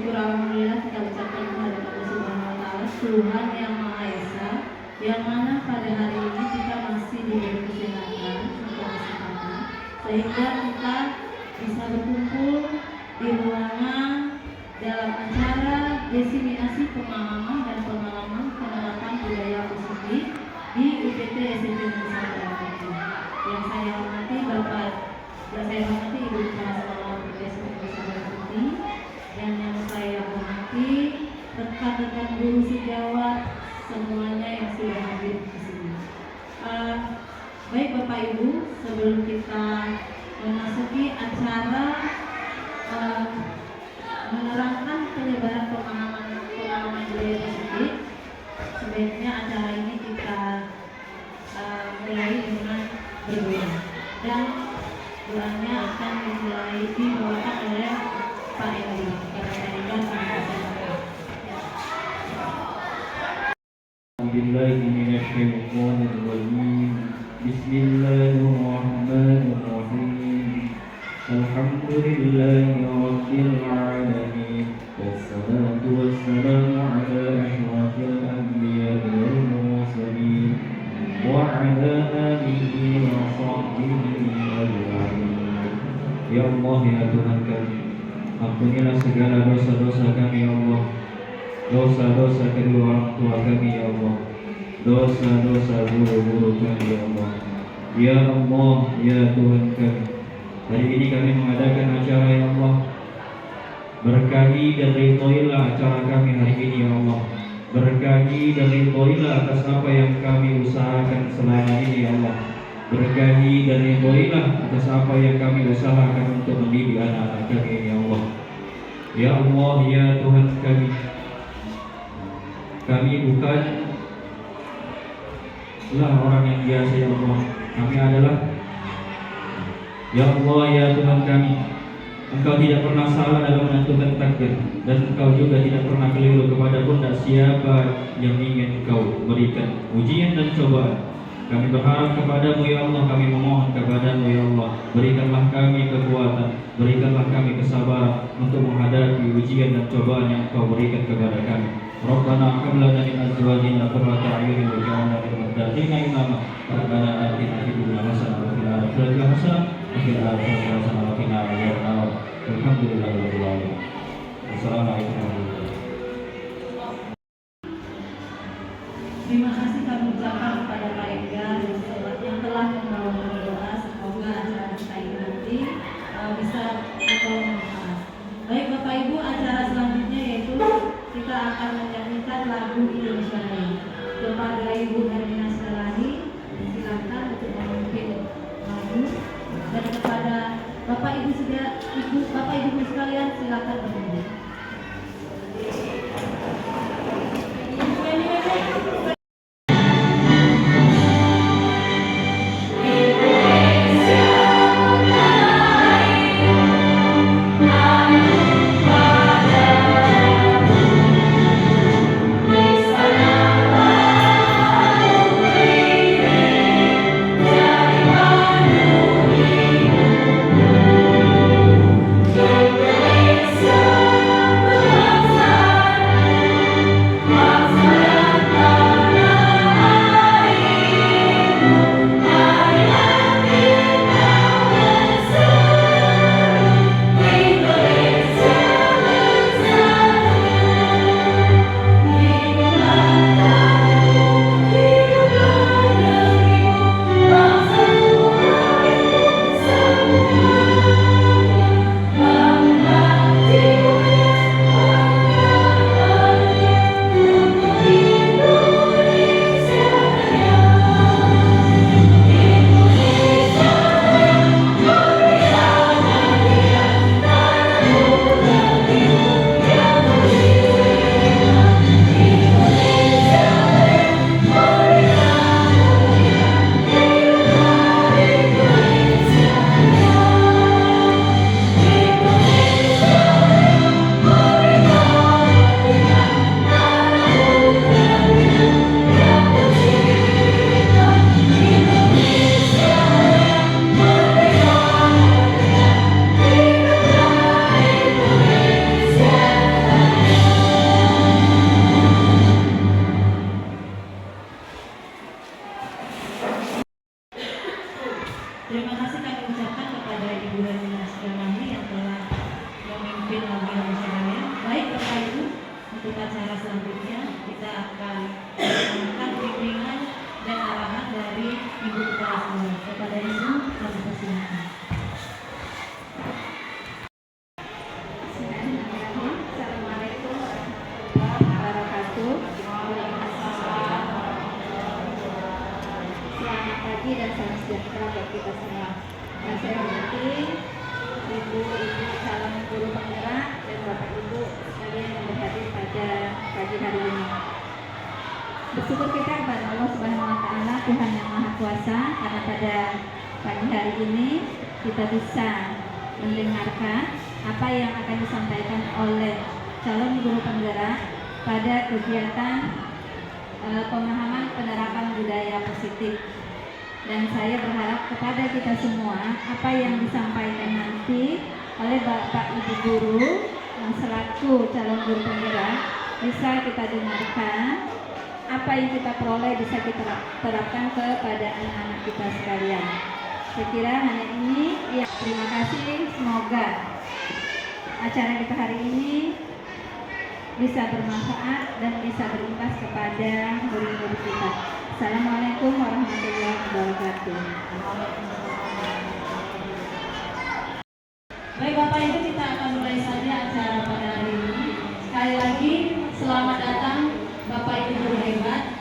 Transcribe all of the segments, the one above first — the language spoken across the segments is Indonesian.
syukur alhamdulillah kita ucapkan kehadirat Allah Subhanahu wa taala, Tuhan yang Maha Esa, yang mana pada hari ini kita masih diberi kesehatan serta kesempatan sehingga kita bisa berkumpul di ruangan dalam acara diseminasi pemahaman dan pengalaman penerapan budaya positif di UPT SMP Nusantara. Yang saya hormati Ibu Kepala Sekolah UPT SMP Nusantara Putih, dan yang saya hormati rekan-rekan guru sejawat semuanya yang sudah hadir di sini. Baik Bapak Ibu, sebelum kita memasuki acara menerangkan penyebaran pengalaman budaya positif, sebaiknya acara ini kita mulai dengan berdoa, dan doanya akan dimulai dibawakan oleh Pak Endi. Bismillahirrahmanirrahim. Alhamdulillahi rabbil alamin. Wassalatu wassalamu ala asyrafil anbiya'i wal mursalin wa ala alihi wa sahbihi ajma'in. Ya Allah, ya Tuhan kami, ampunilah segala dosa-dosa kami ya Allah, dosa-dosa kedua orang tua kami ya Allah, dosa-dosa guru-guru kami ya Allah. Ya Allah, ya Tuhan kami, hari ini kami mengadakan acara ya Allah, berkahi dan ridhoilah acara kami hari ini ya Allah, berkahi dan ridhoilah atas apa yang kami usahakan selama ini ya Allah, berkahi dan ridhoilah atas apa yang kami usahakan untuk mendidik anak-anak kami ya Allah. Ya Allah, ya Tuhan kami bukanlah orang yang biasa ya Allah, kami adalah, ya Allah, ya Tuhan kami, Engkau tidak pernah salah dalam menentukan takdir, dan Engkau juga tidak pernah keliru kepada pundak siapa yang ingin Engkau berikan ujian dan cobaan. Kami berharap kepadamu ya Allah, kami memohon kepadamu ya Allah, berikanlah kami kekuatan, berikanlah kami kesabaran untuk menghadapi ujian dan cobaan yang Engkau berikan kepada kami. Rabbana hab lana min azwajina qurrata a'yunin waj'alna lil muttaqina imama. Rabbana atina fid dunya hasanah wa fil akhirati hasanah wa fil akhirati hasanah wa qina adzabannar. Alhamdulillahirabbil alamin. Wassalamualaikum warahmatullahi wabarakatuh. Terima kasih kami ucapkan kepada Pak Enggar yang telah membawa doa. Semoga acara kita ini nanti bisa bermanfaat. Baik Bapak Ibu, acara selanjutnya yaitu kita akan menyanyikan lagu Indonesia Raya. Kepada Ibu Hermina Selani, silakan untuk memimpin lagu, dan kepada Bapak Ibu sekalian silakan bernyanyi. Indonesia salam sejahtera buat kita semua. Yang saya hormati ibu-ibu calon guru penggerak dan bapak ibu sekalian yang berhadir pada pagi hari ini. Bersyukur kita kepada Allah Subhanahu Wa Taala, Tuhan yang Maha Kuasa, karena pada pagi hari ini kita bisa mendengarkan apa yang akan disampaikan oleh calon guru penggerak pada kegiatan pemahaman penerapan budaya positif. Dan saya berharap kepada kita semua apa yang disampaikan nanti oleh Bapak Ibu guru yang selaku calon guru penggerak bisa kita dengarkan, apa yang kita peroleh bisa kita terapkan kepada anak-anak kita sekalian. Saya kira hanya ini. Ya, terima kasih. Semoga acara kita hari ini bisa bermanfaat dan bisa berimbas kepada guru-guru kita. Assalamualaikum warahmatullahi wabarakatuh. Baik Bapak Ibu, kita akan mulai saja acara pada hari ini. Sekali lagi selamat datang Bapak Ibu guru hebat.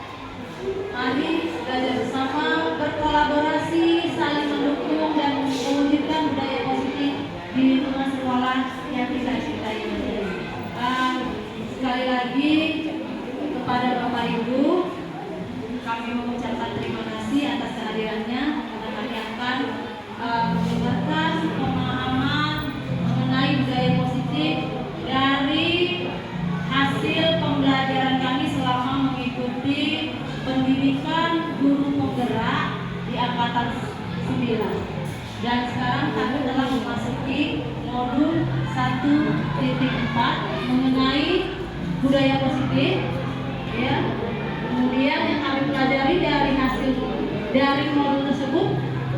Mari belajar bersama, berkolaborasi, saling mendukung dan mewujudkan budaya positif di lingkungan sekolah yang kita cintai ini. Sekali lagi kepada Bapak Ibu kami mengucapkan terima kasih atas kehadirannya, karena kami akan mendengarkan pemahaman mengenai budaya positif dari hasil pembelajaran kami selama mengikuti pendidikan guru penggerak di angkatan 9. Dan sekarang kami telah memasuki modul 1.4 mengenai budaya positif, ya. Kemudian yang kami pelajari dari hasil dari modul tersebut,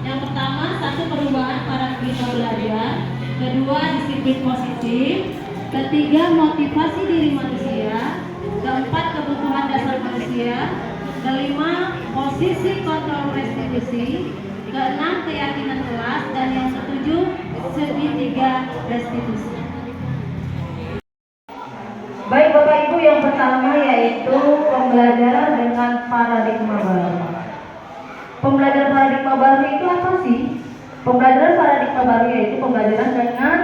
yang pertama, satu, perubahan paradigma belajar, kedua, disiplin positif, ketiga, motivasi diri manusia, keempat, kebutuhan dasar manusia, kelima, posisi kontrol restitusi, keenam, keyakinan kelas, dan yang ketujuh, segitiga restitusi. Baik Bapak Ibu, yang pertama yaitu pembelajaran dengan paradigma baru. Pembelajaran paradigma baru itu apa sih? Pembelajaran paradigma baru yaitu pembelajaran dengan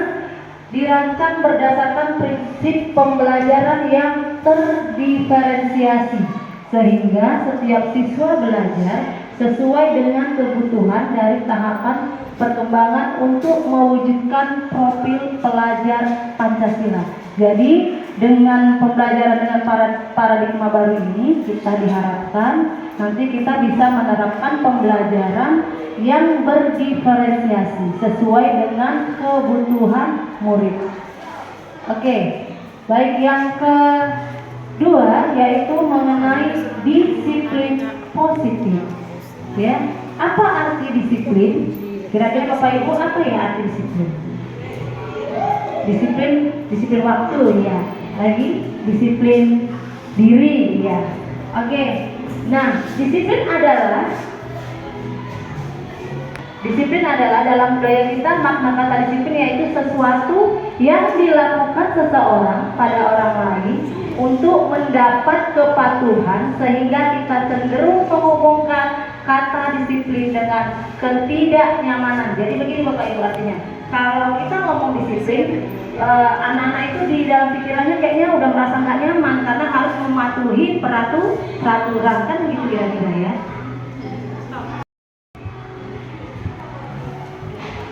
dirancang berdasarkan prinsip pembelajaran yang terdiferensiasi, sehingga setiap siswa belajar sesuai dengan kebutuhan dari tahapan perkembangan untuk mewujudkan profil pelajar Pancasila. Jadi dengan pembelajaran dengan paradigma baru ini, kita diharapkan nanti kita bisa menerapkan pembelajaran yang berdiferensiasi sesuai dengan kebutuhan murid. Oke, baik, yang kedua yaitu mengenai disiplin positif. Ya, apa arti disiplin? Kira-kira Bapak Ibu, apa ya arti disiplin? Disiplin waktu, ya. Lagi disiplin diri, ya. Oke. Nah, disiplin adalah dalam budaya kita, makna kata disiplin yaitu sesuatu yang dilakukan seseorang pada orang lain untuk mendapat kepatuhan, sehingga kita cenderung menghubungkan kata disiplin dengan ketidaknyamanan. Jadi begini Bapak Ibu, artinya kalau kita ngomong disiplin, anak-anak itu di dalam pikirannya kayaknya udah merasa nggak nyaman karena harus mematuhi peraturan, kan begitu kira-kira ya.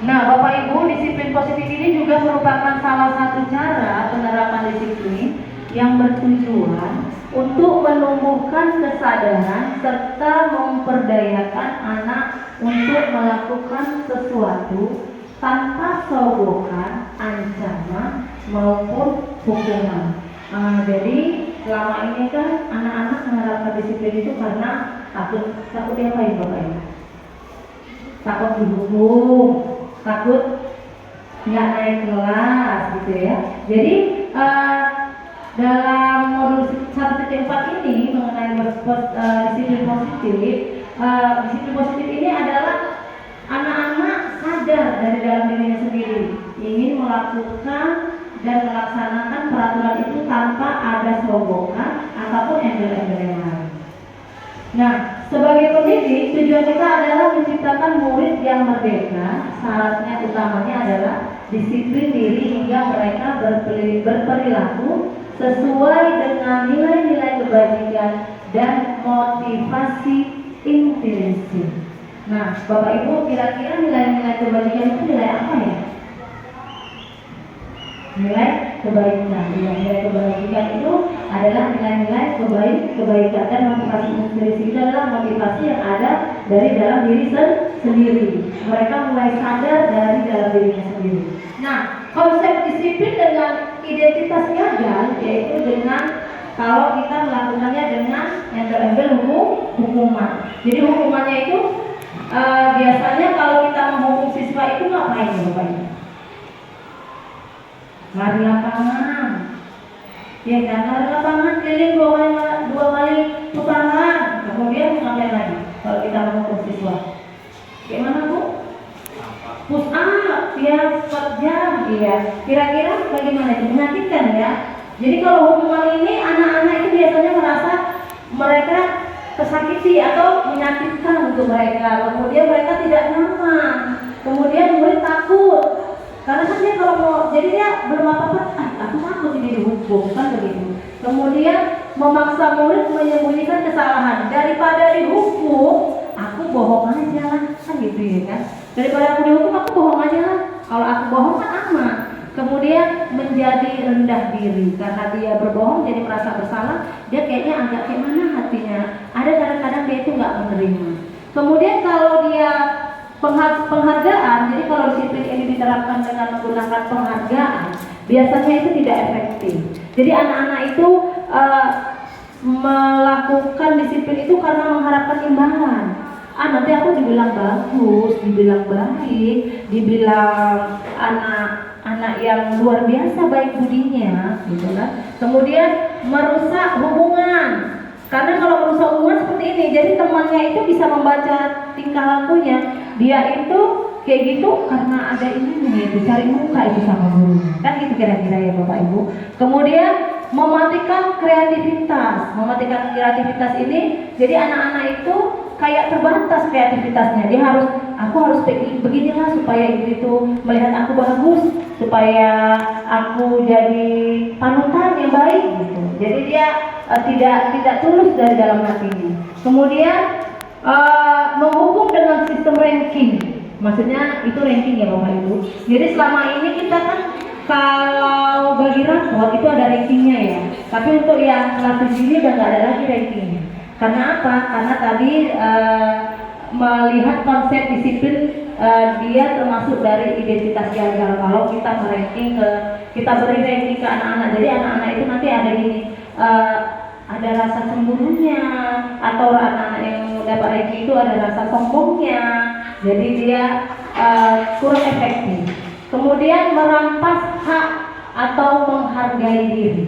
Nah Bapak Ibu, disiplin positif ini juga merupakan salah satu cara penerapan disiplin yang bertujuan untuk menumbuhkan kesadaran serta memperdayakan anak untuk melakukan sesuatu tanpa sogokan, ancaman maupun hukuman. Jadi selama ini kan anak-anak menerapkan disiplin itu karena takut apa ya Bapak Ibu? Takut dihukum, takut nggak naik kelas gitu ya. Jadi dalam modul 1.4 ini mengenai disiplin positif ini adalah anak-anak sadar dari dalam dirinya sendiri ingin melakukan dan melaksanakan peraturan itu tanpa ada sogokan ataupun embel-embel yang lain. Nah, sebagai pendidik, tujuan kita adalah menciptakan murid yang merdeka. Syaratnya utamanya adalah disiplin diri hingga mereka berperilaku sesuai dengan nilai-nilai kebajikan dan motivasi intrinsik. Nah, Bapak Ibu, kira-kira nilai-nilai kebajikan itu nilai apa ya? Nilai kebaikan. Nilai kebajikan itu adalah nilai-nilai kebaikan, dan motivasi intrinsik itu adalah motivasi yang ada dari dalam diri sendiri. Mereka mulai sadar dari dalam dirinya sendiri. Nah, konsep disiplin dengan identitas gagal yaitu dengan kalau kita melakukannya dengan yang terambil hukuman. Jadi hukumannya itu biasanya kalau kita menghukum siswa itu ngapain ya Bapak Ibu? Lari lapangan, ya kan? Lari lapangan keliling dua kali putaran, kemudian ngapain lagi? Kalau kita menghukum siswa, gimana Bu? Push up, ya 4 jam, ya. Kira-kira bagaimana itu? Menyakitkan ya. Jadi kalau hukuman ini anak-anak itu biasanya merasa mereka tersakiti atau menyakitkan untuk mereka. Kemudian mereka tidak nyaman. Kemudian murid takut. Karena kan dia kalau mau, jadi dia belum apa-apa, aku takut ini dihukum, kan begitu. Kemudian memaksa murid menyembunyikan kesalahan. Daripada dihukum, aku bohong aja lah, kan gitu ya kan. Daripada aku dihukum, aku bohong aja lah. Kalau aku bohong kan aman. Kemudian menjadi rendah diri karena dia berbohong, jadi merasa bersalah. Dia kayaknya agak kayak mana hatinya. Ada kadang-kadang dia itu nggak menerima. Kemudian kalau dia penghargaan, jadi kalau disiplin ini diterapkan dengan menggunakan penghargaan, biasanya itu tidak efektif. Jadi anak-anak itu melakukan disiplin itu karena mengharapkan imbalan. Nanti aku dibilang bagus, dibilang baik, dibilang anak yang luar biasa baik budinya, gitu kan. Kemudian merusak hubungan. Karena kalau merusak hubungan seperti ini, jadi temannya itu bisa membaca tingkah lakunya. Dia itu kayak gitu karena ada ini itu cari muka itu sama guru. Kan gitu kira-kira ya Bapak Ibu. Kemudian mematikan kreativitas. Mematikan kreativitas ini, jadi anak-anak itu kayak terbatas kreativitasnya. Dia harus, aku harus beginilah supaya itu melihat aku bagus, supaya aku jadi panutan yang baik gitu. Jadi dia tidak tulus dari dalam hatinya. Kemudian menghukum dengan sistem ranking. Maksudnya itu ranking ya Bapak Ibu. Jadi selama ini kita kan kalau bagi rapot itu ada rankingnya ya. Tapi untuk yang kelas ini udah nggak ada lagi rankingnya. Karena apa? Karena tadi melihat konsep disiplin dia termasuk dari identitas gagal. Kalau kita kita beri ranking ke anak-anak, jadi anak-anak itu nanti ada gini, ada rasa cemburunya, atau anak-anak yang dapat ranking itu ada rasa sombongnya. Jadi dia kurang efektif. Kemudian merampas hak atau menghargai diri.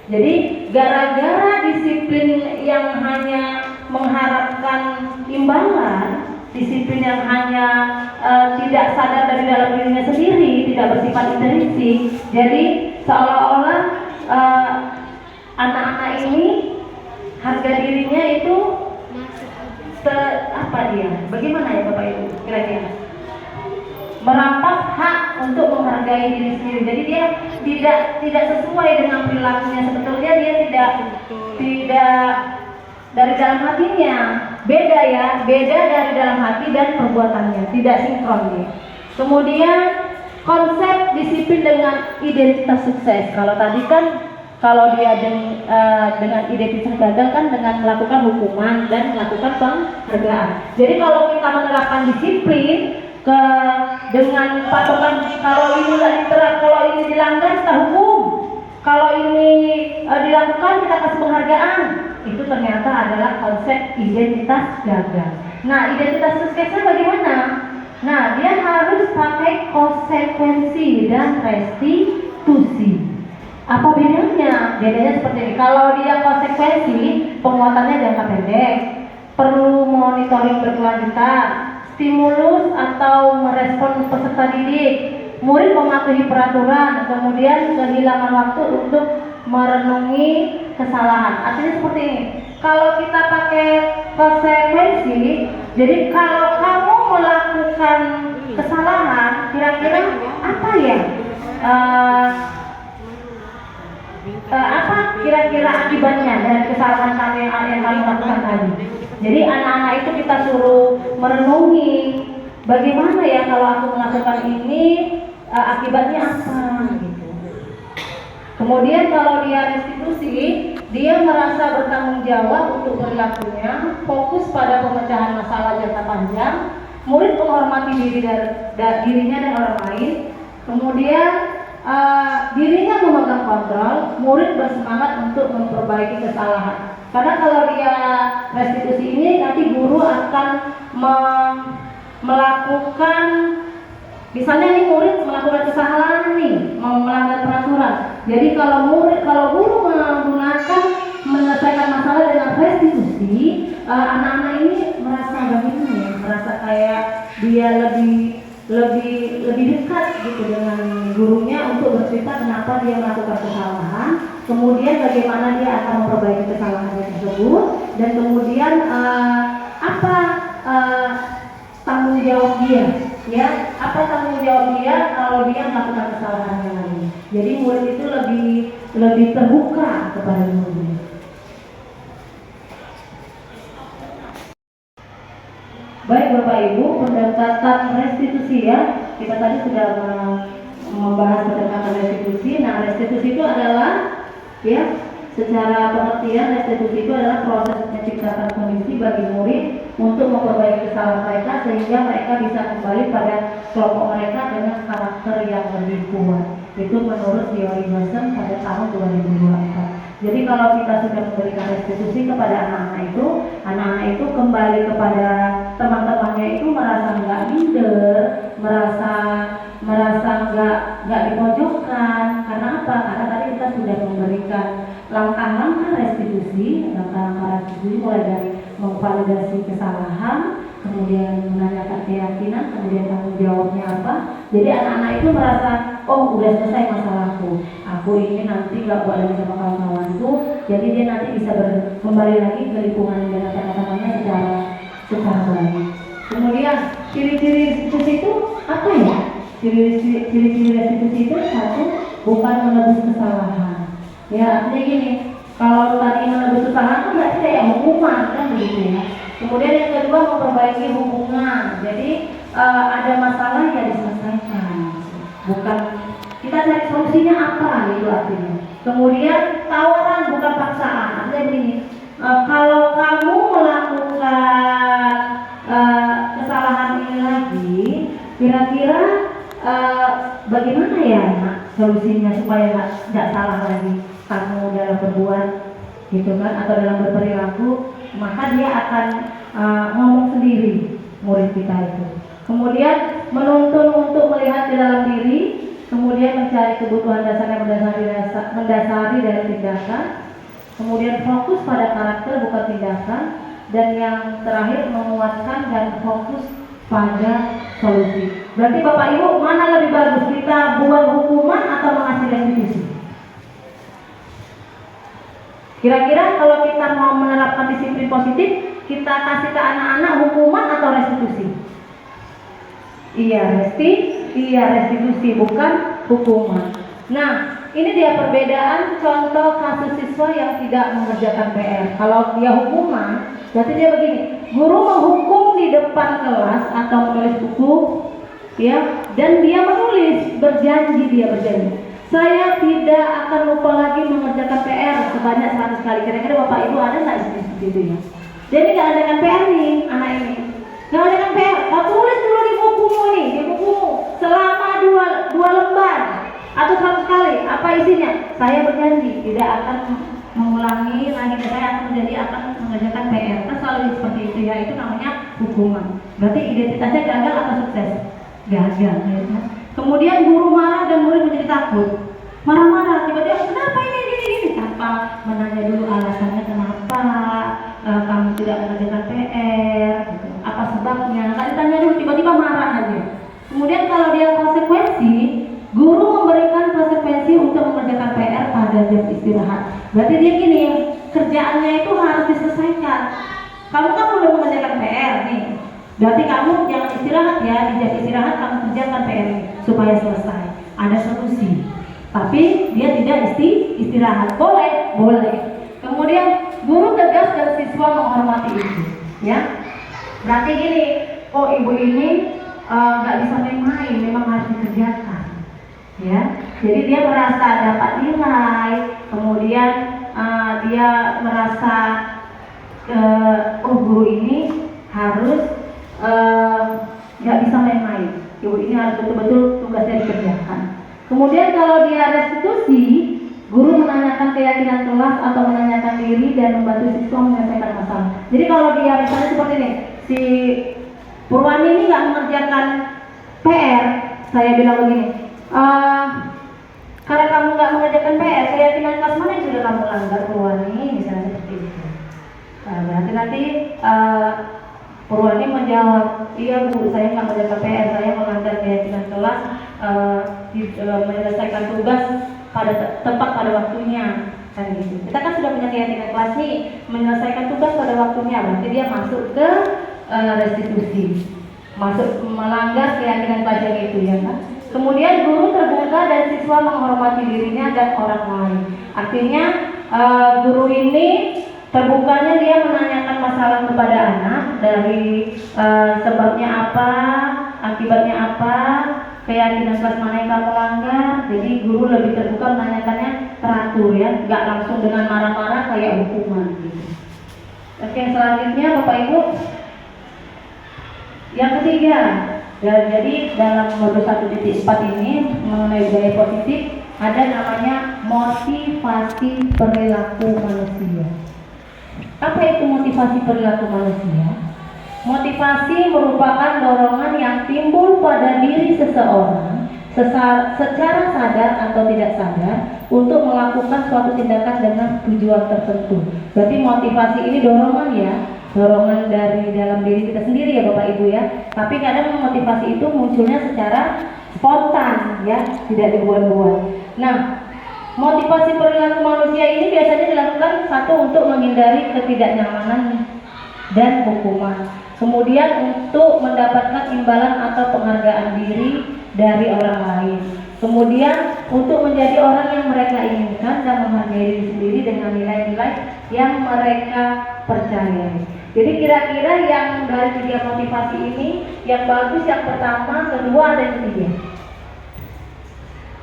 Jadi gara-gara disiplin yang hanya mengharapkan imbalan, disiplin yang hanya tidak sadar dari dalam dirinya sendiri, tidak bersifat intrinsik, jadi seolah-olah anak-anak ini harga dirinya itu bagaimana ya Bapak Ibu kira-kira? Merampas hak untuk menghargai diri sendiri. Jadi dia tidak sesuai dengan perilakunya. Sebetulnya dia tidak dari dalam hatinya. Beda dari dalam hati dan perbuatannya, tidak sinkron dia. Kemudian konsep disiplin dengan identitas sukses. Kalau tadi kan kalau dia dengan identitas gagal kan dengan melakukan hukuman dan melakukan penghargaan. Jadi kalau kita menerapkan disiplin dengan patokan kalau ini dilanggar kita hukum, kalau ini dilakukan kita kasih penghargaan, itu ternyata adalah konsep identitas gagal. Nah, identitas suksesnya bagaimana? Nah, dia harus pakai konsekuensi dan restitusi. Apa bedanya? Bedanya seperti ini. Kalau dia konsekuensi, penguatannya jangka pendek, perlu monitoring berkelanjutan, stimulus atau merespon peserta didik, murid mematuhi peraturan, kemudian kehilangan waktu untuk merenungi kesalahan. Artinya seperti ini. Kalau kita pakai konsekuensi. Jadi kalau kamu melakukan kesalahan, kira-kira apa ya? Apa kira-kira akibatnya dari kesalahan kamu yang kamu lakukan tadi? Jadi anak-anak itu kita suruh merenungi, bagaimana ya kalau aku melakukan ini, akibatnya apa? Gitu. Kemudian kalau dia restitusi, dia merasa bertanggung jawab untuk perilakunya, fokus pada pemecahan masalah jangka panjang, murid menghormati dirinya dan orang lain, kemudian dirinya memegang kontrol, murid bersemangat untuk memperbaiki kesalahan. Karena kalau dia restitusi ini, nanti guru akan melakukan, misalnya nih murid melakukan kesalahan nih, mau melanggar peraturan. Jadi kalau guru menggunakan menyelesaikan masalah dengan restitusi, anak-anak ini merasa bagaimana ya? Merasa kayak dia lebih dekat gitu dengan gurunya untuk bercerita kenapa dia melakukan kesalahan, kemudian bagaimana dia akan memperbaiki kesalahannya tersebut, dan kemudian apa tanggung jawab dia, ya, apa tanggung jawab dia kalau dia melakukan kesalahan yang lain. Jadi murid itu lebih terbuka kepada gurunya. Baik Bapak Ibu, pendekatan restitusi ya, kita tadi sudah membahas pendekatan restitusi. Nah, restitusi itu adalah, ya, secara pengertian restitusi itu adalah proses menciptakan kondisi bagi murid untuk memperbaiki kesalahan mereka sehingga mereka bisa kembali pada kelompok mereka dengan karakter yang lebih kuat. Itu menurut teori Johnson pada tahun 2024. Jadi kalau kita sudah memberikan restitusi kepada anak-anak itu kembali kepada teman-temannya itu merasa nggak minder, merasa nggak dipojokkan. Karena apa? Karena tadi kita sudah memberikan langkah-langkah restitusi mulai dari memvalidasi kesalahan, kemudian menanyakan keyakinan, kemudian tanggung jawabnya apa. Jadi anak-anak itu merasa, oh udah selesai masalahku, aku ini nanti nggak buat lagi sama kawan-kawanku. Jadi dia nanti bisa kembali lagi ke lingkungan dengan teman-temannya secara baik. Kemudian ciri-ciri restitusi itu apa ya? Ciri-ciri restitusi itu satu, bukan menebus kesalahan. Ya artinya gini, kalau tadi menebus kesalahan kan berarti kayak hukuman kan begitu ya. Kemudian yang kedua, memperbaiki hubungan. Jadi ada masalah ya diselesaikan, bukan kita cari solusinya apa gitu artinya. Kemudian tawaran bukan paksaan. Artinya begini, kalau kamu melakukan kesalahan ini lagi, kira-kira bagaimana ya solusinya supaya nggak salah lagi kamu dalam berbuat gitu kan, atau dalam berperilaku. Maka dia akan ngomong sendiri murid kita itu. Kemudian menuntun untuk melihat ke dalam diri, kemudian mencari kebutuhan dasar yang mendasari dari tindakan, kemudian fokus pada karakter bukan tindakan, dan yang terakhir menguatkan dan fokus pada solusi. Berarti Bapak Ibu, mana lebih bagus, kita buat hukuman atau mengasih restitusi? Kira-kira kalau kita mau menerapkan disiplin positif, kita kasih ke anak-anak hukuman atau restitusi? Iya, restitusi, bukan hukuman. Nah, ini dia perbedaan contoh kasus siswa yang tidak mengerjakan PR. Kalau dia hukuman, berarti dia begini, guru menghukum di depan kelas atau menulis buku, ya, dan dia menulis, berjanji, saya tidak akan lupa lagi mengerjakan PR sebanyak 100 kali. Kira-kira Bapak Ibu ada nggak seperti itu ya? Jadi nggak adakan PR nih anak ini, nggak adakan PR. Tulis dulu di bukumu nih, di bukumu selama dua lembar atau 100 kali. Apa isinya? Saya berjanji tidak akan mengulangi lagi. Saya akan berjanji akan mengerjakan PR. Kan selalu seperti itu ya. Itu namanya hukuman. Berarti identitasnya gagal atau sukses? Gagal. Ya. Kemudian guru marah dan murid menjadi takut. Marah-marah, tiba-tiba kenapa ini gini-gini? Tanpa menanya dulu alasannya kenapa kamu tidak mengerjakan PR, gitu. Apa sebabnya? Nggak ditanya dulu, tiba-tiba marah aja. Kemudian kalau dia konsekuensi, guru memberikan konsekuensi untuk mengerjakan PR pada jam istirahat. Berarti dia gini, kerjaannya itu harus diselesaikan. Kamu kan udah mengerjakan PR nih. Berarti kamu jangan istirahat ya, di jam istirahat kamu kerjakan PR supaya selesai. Ada solusi. Tapi dia tidak istirahat. Boleh, boleh. Kemudian guru tegas dan siswa menghormati itu, ya. Berarti gini, oh ibu ini nggak bisa main-main, memang harus dikerjakan, ya. Jadi dia merasa dapat nilai, kemudian dia merasa oh guru ini harus nggak bisa main-main. Ibu ini harus betul-betul tugasnya dikerjakan. Kemudian kalau dia restitusi, guru menanyakan keyakinan kelas atau menanyakan diri dan membantu siswa menyelesaikan masalah. Jadi kalau dia misalnya seperti ini, si Purwani ini nggak mengerjakan PR, saya bilang begini, karena kamu nggak mengerjakan PR, keyakinan kelas mana yang sudah kamu langgar, Purwani, misalnya seperti itu. Berarti nanti Purwani menjawab, iya Bu, saya nggak mengerjakan PR, saya melanggar keyakinan kelas, menyelesaikan tugas pada tempat pada waktunya, kan gitu. Kita kan sudah punya keyakinan kelas nih, menyelesaikan tugas pada waktunya, berarti dia masuk ke restitusi, masuk melanggar keyakinan pelajar itu, ya kan. Kemudian guru terbuka dan siswa menghormati dirinya dan orang lain. Artinya guru ini terbukanya dia menanyakan masalah kepada anak dari sebabnya apa, akibatnya apa, keyakinan kelas mana yang kamu langgar. Jadi guru lebih terbuka menanyakannya teratur, ya, nggak langsung dengan marah-marah kayak hukuman gitu. Oke, selanjutnya Bapak Ibu, yang ketiga, ya, jadi dalam modul 1.4 ini mengenai budaya positif ada namanya motivasi perilaku manusia. Apa itu motivasi perilaku manusia? Motivasi merupakan dorongan yang timbul pada diri seseorang secara sadar atau tidak sadar untuk melakukan suatu tindakan dengan tujuan tertentu. Berarti motivasi ini dorongan, ya, dorongan dari dalam diri kita sendiri, ya Bapak Ibu, ya. Tapi kadang motivasi itu munculnya secara spontan, ya, tidak dibuat-buat. Nah, motivasi perilaku manusia ini biasanya dilakukan satu untuk menghindari ketidaknyamanan dan hukuman. Kemudian untuk mendapatkan imbalan atau penghargaan diri dari orang lain. Kemudian untuk menjadi orang yang mereka inginkan dan menghargai diri sendiri dengan nilai-nilai yang mereka percayai. Jadi kira-kira yang dari 3 motivasi ini, yang bagus yang pertama, kedua, dan ketiga.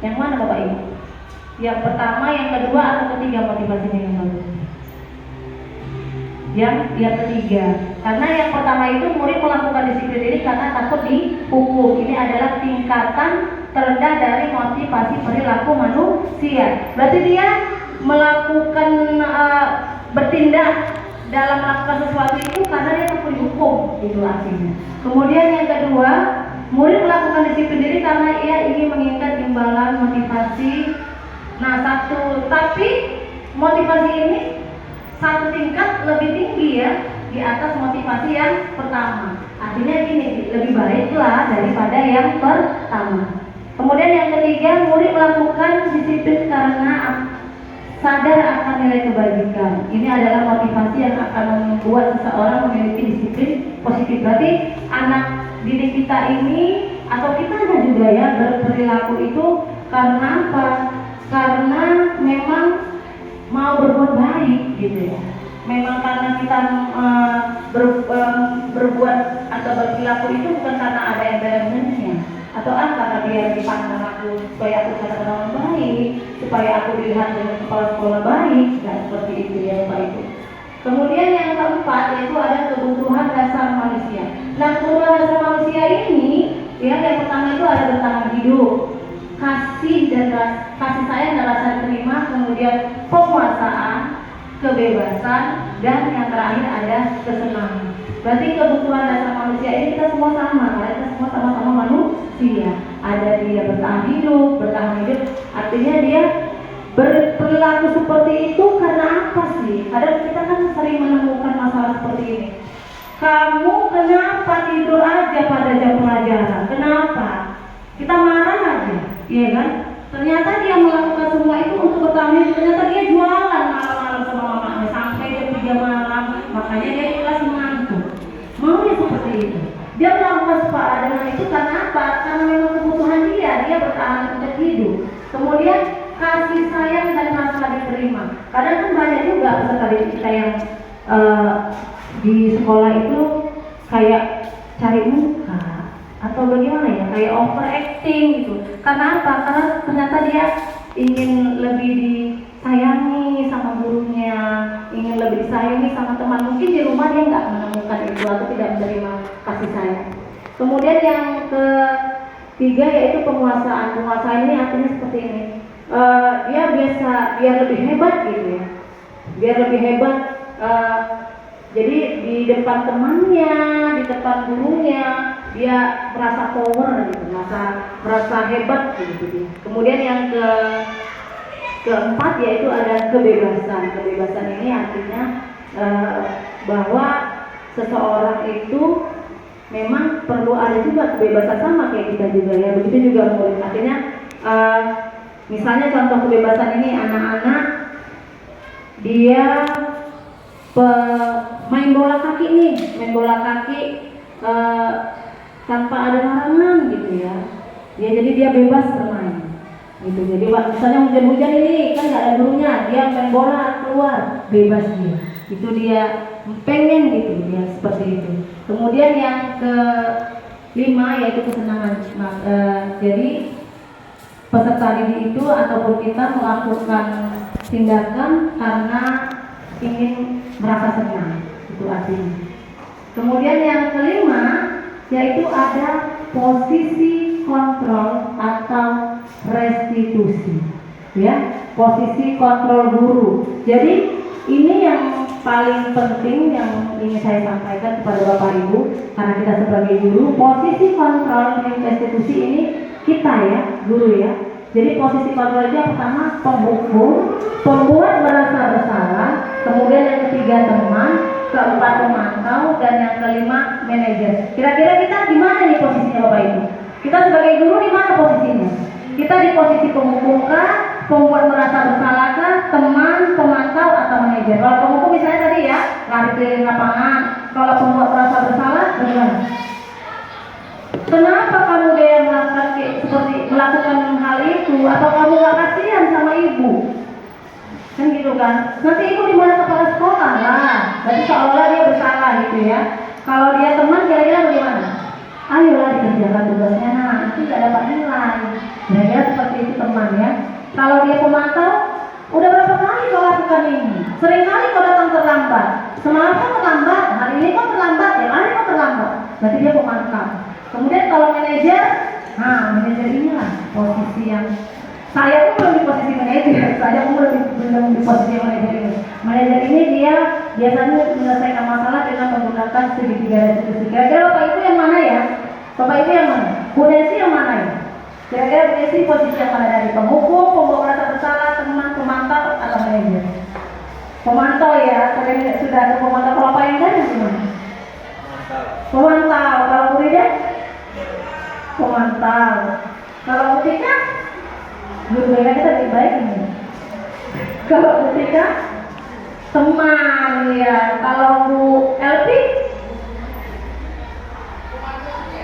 Yang mana Bapak Ibu? Yang pertama, yang kedua, atau ketiga motivasinya yang bagus? Yang ketiga. Karena yang pertama itu murid melakukan disiplin diri karena takut dihukum. Ini adalah tingkatan terendah dari motivasi perilaku manusia. Berarti dia melakukan bertindak dalam melakukan sesuatu itu karena dia takut dihukum, itu artinya. Kemudian yang kedua, murid melakukan disiplin diri karena ia ingin menginginkan imbalan motivasi. Nah, tapi motivasi ini satu tingkat lebih tinggi, ya, di atas motivasi yang pertama. Artinya gini, lebih baiklah daripada yang pertama. Kemudian yang ketiga, murid melakukan disiplin karena sadar akan nilai kebajikan. Ini adalah motivasi yang akan membuat seseorang memiliki disiplin positif. Berarti anak didik kita ini atau kita juga, ya, berperilaku itu karena apa? Karena memang mau berbuat baik, gitu, ya. Memang karena kita berbuat atau berperilaku itu bukan karena ada yang benar-benarnya, atau karena dia dipandang aku supaya aku katakan orang baik, supaya aku dilihat dengan kepala sekolah baik, dan seperti itu, ya Bapak Ibu. Kemudian yang keempat yaitu ada kebutuhan dasar manusia. Nah, kebutuhan dasar manusia ini, ya, yang pertama itu ada bertahan hidup, kasih sayang dan rasa terima, kemudian penguasaan, kebebasan, dan yang terakhir ada kesenangan. Berarti kebutuhan dasar manusia ini kita semua sama, karena kita semua sama-sama manusia. Ada dia bertahan hidup, artinya dia berperilaku seperti itu karena apa sih? Kadang kita kan sering menemukan masalah seperti ini. Kamu kenapa tidur aja pada jam pelajaran? Kenapa? Kita marah aja, iya kan? Ternyata dia melakukan semua itu untuk bertahan hidup. Ternyata dia jualan malam-malam sama mamanya sampai jam 3 malam. Makanya dia di kelas diterima. Kadang kan banyak juga peserta didik kita yang di sekolah itu kayak cari muka atau bagaimana ya, kayak overacting gitu. Karena apa? Karena ternyata dia ingin lebih disayangi sama gurunya, ingin lebih disayangi sama teman. Mungkin di rumah dia nggak menemukan itu atau tidak menerima kasih sayang. Kemudian yang ketiga yaitu penguasaan. Penguasaan ini artinya seperti ini. Dia biar lebih hebat gitu ya. Biar lebih hebat. Jadi di depan temannya, di depan gurunya, dia merasa power gitu, merasa hebat gitu. Kemudian yang keempat yaitu ada kebebasan. Kebebasan ini artinya bahwa seseorang itu memang perlu ada juga kebebasan sama kayak kita juga ya. Begitu juga murid. Artinya misalnya contoh kebebasan ini, anak-anak dia main bola kaki nih, tanpa ada larangan gitu ya. Jadi dia bebas bermain gitu. Jadi misalnya hujan-hujan ini kan nggak ada gurunya, dia main bola keluar bebas dia. Itu dia pengen gitu ya, seperti itu. Kemudian yang kelima yaitu kesenangan. Jadi peserta didik itu ataupun kita melakukan tindakan karena ingin merasa senang, itu artinya. Kemudian yang kelima yaitu ada posisi kontrol atau restitusi, ya, posisi kontrol guru. Jadi ini yang paling penting yang ingin saya sampaikan kepada Bapak Ibu, karena kita sebagai guru, posisi kontrol dan restitusi ini kita ya, guru ya. Jadi posisi kontrol itu yang pertama penghukum, pembuat merasa bersalah, kemudian yang ketiga teman, keempat pemantau, dan yang kelima manajer. Kira-kira kita di mana nih posisinya Bapak Ibu? Kita sebagai guru di mana posisinya? Kita di posisi penghukum kah, pembuat merasa bersalah kah, teman, pemantau, atau manajer? Kalau penghukum misalnya tadi ya, lari keliling lapangan. Kalau pembuat merasa bersalah, bagaimana? Kenapa kamu dia melakukan hal itu? Atau kamu gak kasihan sama ibu? Kan gitu kan? Nanti ibu di mana kepala sekolah lah. Berarti seolah dia bersalah gitu ya. Kalau dia teman kira-kira bagaimana? Ayolah dikerjakan tugasnya, nah itu gak dapat nilai. Kira-kira seperti itu teman ya. Kalau dia pemantau, udah berapa kali kau lakukan ini? Sering kali kau datang terlambat. Semalam kau terlambat, hari ini kau terlambat, yang hari kau terlambat. Berarti dia pemantau. Kemudian kalau manajer, nah manajer inilah posisi yang saya pun belum di posisi manajer, saya pun belum di posisi manajer ini. Manajer ini dia biasanya menyelesaikan masalah dengan menggunakan segitiga restitusi. Kira-kira Bapak Ibu yang mana ya? Bapak Ibu yang mana? Bu Desi yang mana ya? Kira-kira Bu Desi posisi yang mana, dari penghukum, pembuat merasa bersalah, teman, pemantau, atau manajer? Pemantau ya, sudah ada pemantau. Kalau Pak yang dari gimana? Pemantau. Kalau Bu Rida? Pemantau. Kalau Bu Tika? Guru kita lebih baik ini. Kalau Bu Tika? Teman ya. Kalau Bu Elvi?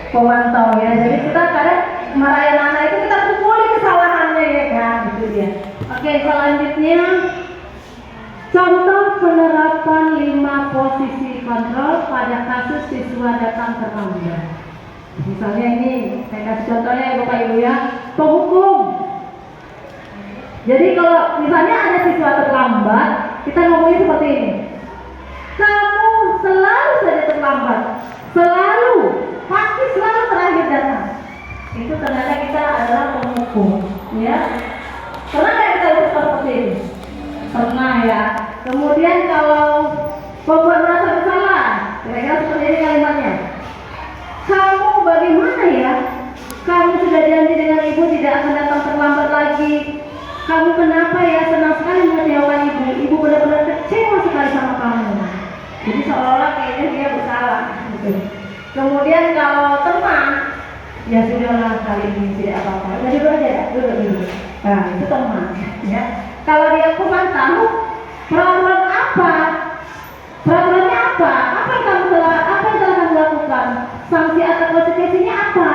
Pemantau ya. Jadi kita kadang marahin anak itu kita kumpulin kesalahannya ya kan, gitu dia. Oke, selanjutnya contoh penerapan 5 posisi kontrol pada kasus siswa datang terlambat. Misalnya ini, saya kasih contohnya ya Bapak Ibu ya, penghukum. Jadi kalau misalnya ada siswa terlambat, kita ngomongin seperti ini. Kamu selalu saja terlambat, selalu, pasti selalu terakhir datang. Itu ternyata kita adalah penghukum, ya. Pernah nggak kita itu seperti ini? Pernah ya. Kemudian kalau pembuat merasa bersalah, kira-kira seperti ini kalimatnya. Kamu bagaimana ya? Kamu sudah janji dengan ibu tidak akan datang terlambat lagi. Kamu kenapa ya? Senang sekali mengecewakan ibu. Ibu benar-benar kecewa sekali sama kamu. Jadi seolah-olah kayaknya dia bersalah. Gitu. Kemudian kalau teman, ya sudahlah kali ini tidak apa-apa. Udah dulu aja ya, dulu. Nah itu teman. Ya. Kalau dia pemantau, peraturan apa? Peraturannya apa? Apa yang telah kamu lakukan? Sanksi atau konsekuensinya apa?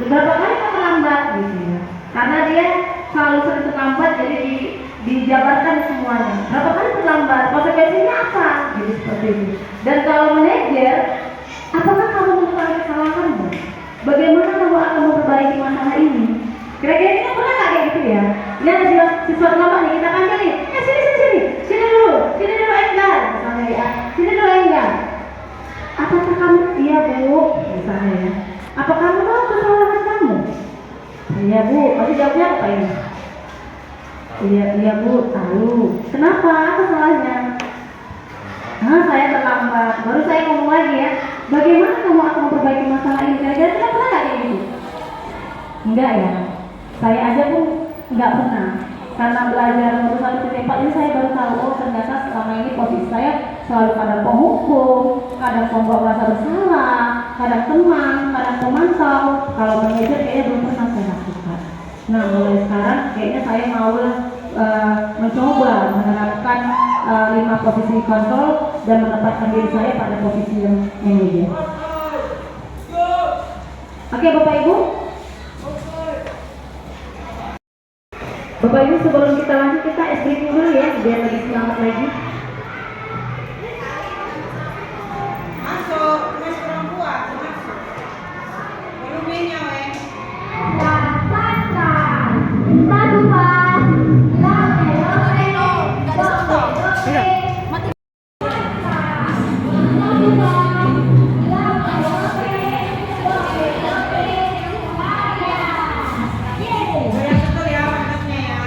Berapa kali kamu terlambat gitu ya? Karena dia selalu sering terlambat, jadi dijabarkan semua semuanya. Berapa kali terlambat, konsekuensinya apa? Jadi seperti itu. Dan kalau manajer, apakah kamu mengetahui kesalahanmu? Bagaimana kamu akan memperbaiki masalah ini? Kira-kira kita pernah nggak kayak gitu ya? Ini ada siswa terlambat nih, kita akan cari. Sini dulu Enggar, misalnya ya. Sini dulu Enggar. Apakah kamu, iya Bu, misalnya ya. Apa kamu tahu kesalahan kamu? Iya Bu, pasti jawabnya apa ini? Iya Bu, tahu. Kenapa? Apa salahnya? Saya terlambat. Baru saya ngomong lagi ya. Bagaimana kamu akan memperbaiki masalah ini? Kira-kira kita pernah nggak kayak gitu? Enggak ya. Saya aja pun nggak pernah. Karena belajar nomor 1.4 ini saya baru tahu, oh ternyata selama ini posisi saya selalu kadang penghukum, kadang kelompok merasa bersalah, kadang teman, kadang pemantau. Kalau manajer kayaknya belum pernah saya lakukan. Nah mulai sekarang kayaknya saya mau mencoba menerapkan 5 posisi kontrol dan menempatkan diri saya pada posisi yang manajer. Oke Bapak Ibu. Bapak Ibu sebelum kita lanjut kita es briefing dulu ya biar lebih semangat lagi. Masuk perempuan, masuk. Volumenya weh. Yang betul ya, makanya ya.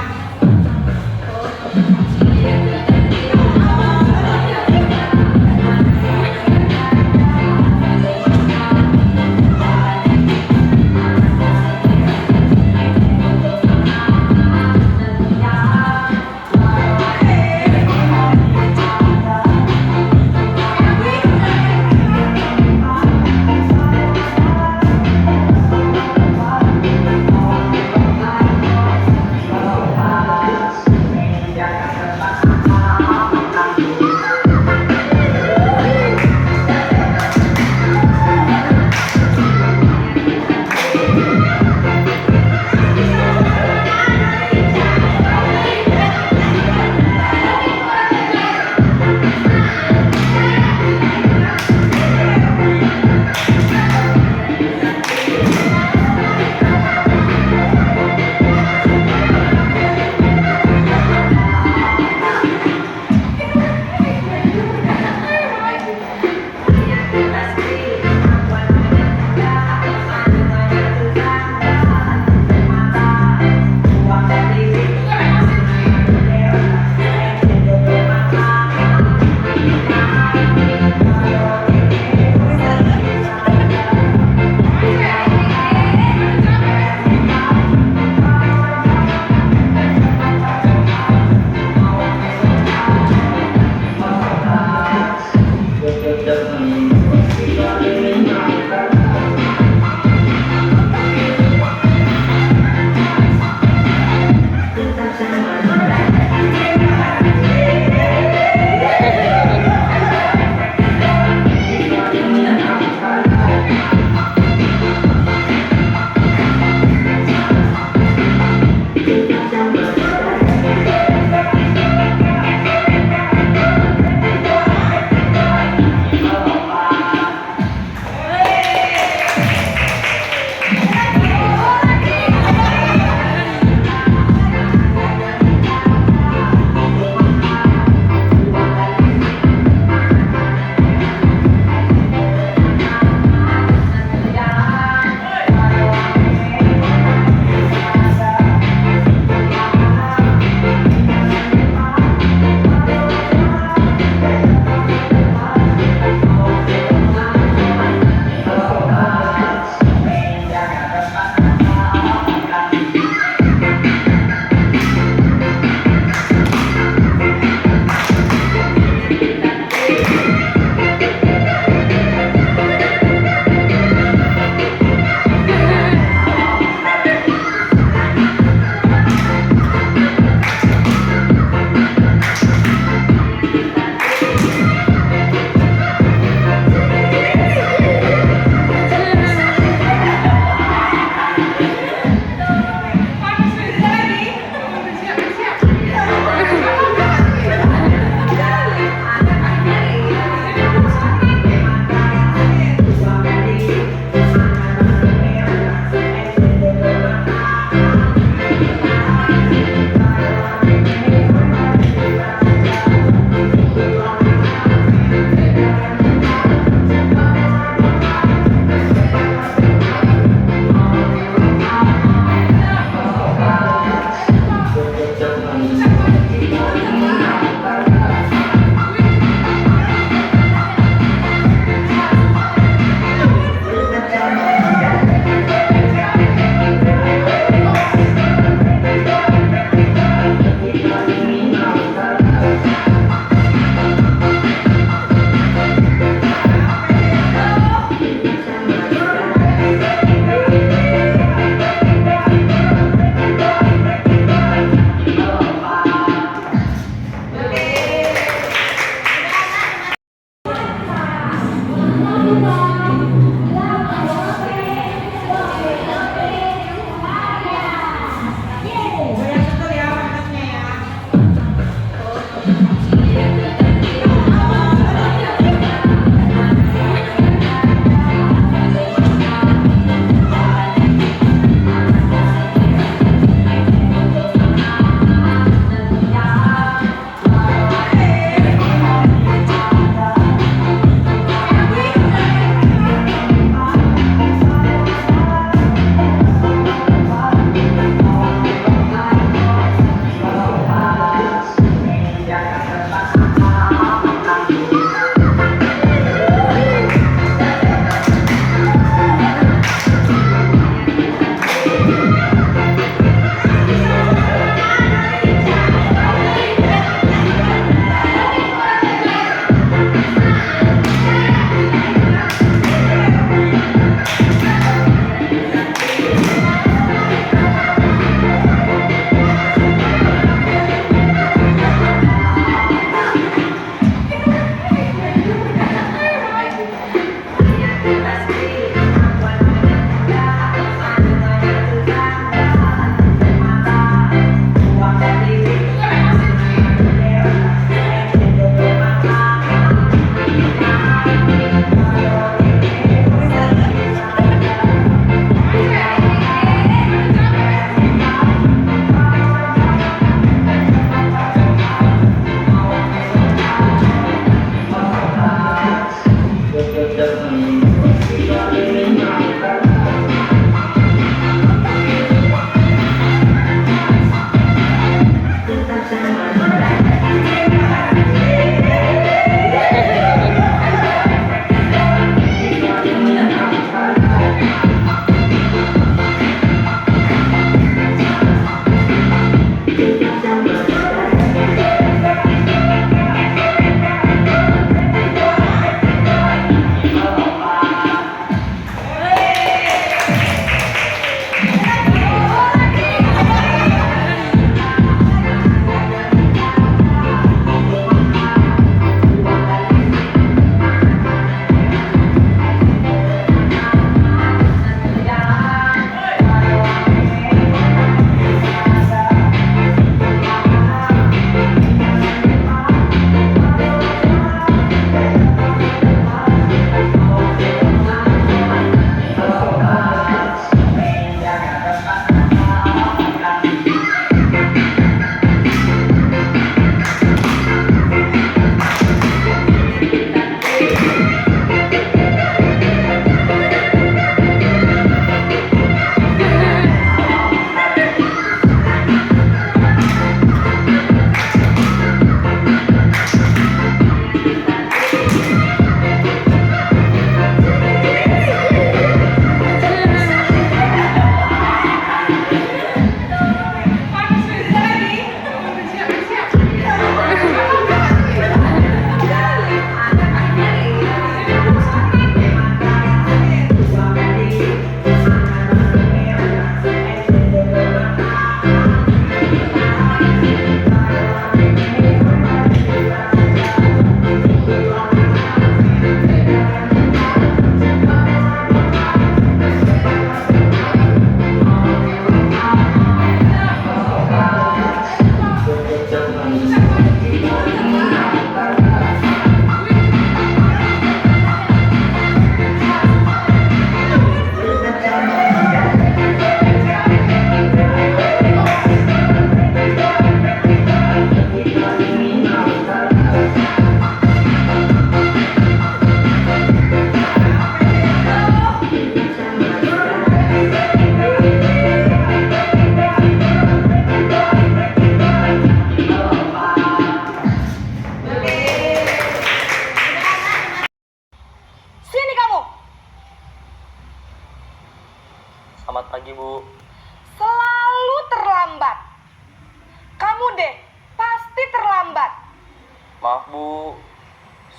Maaf Bu,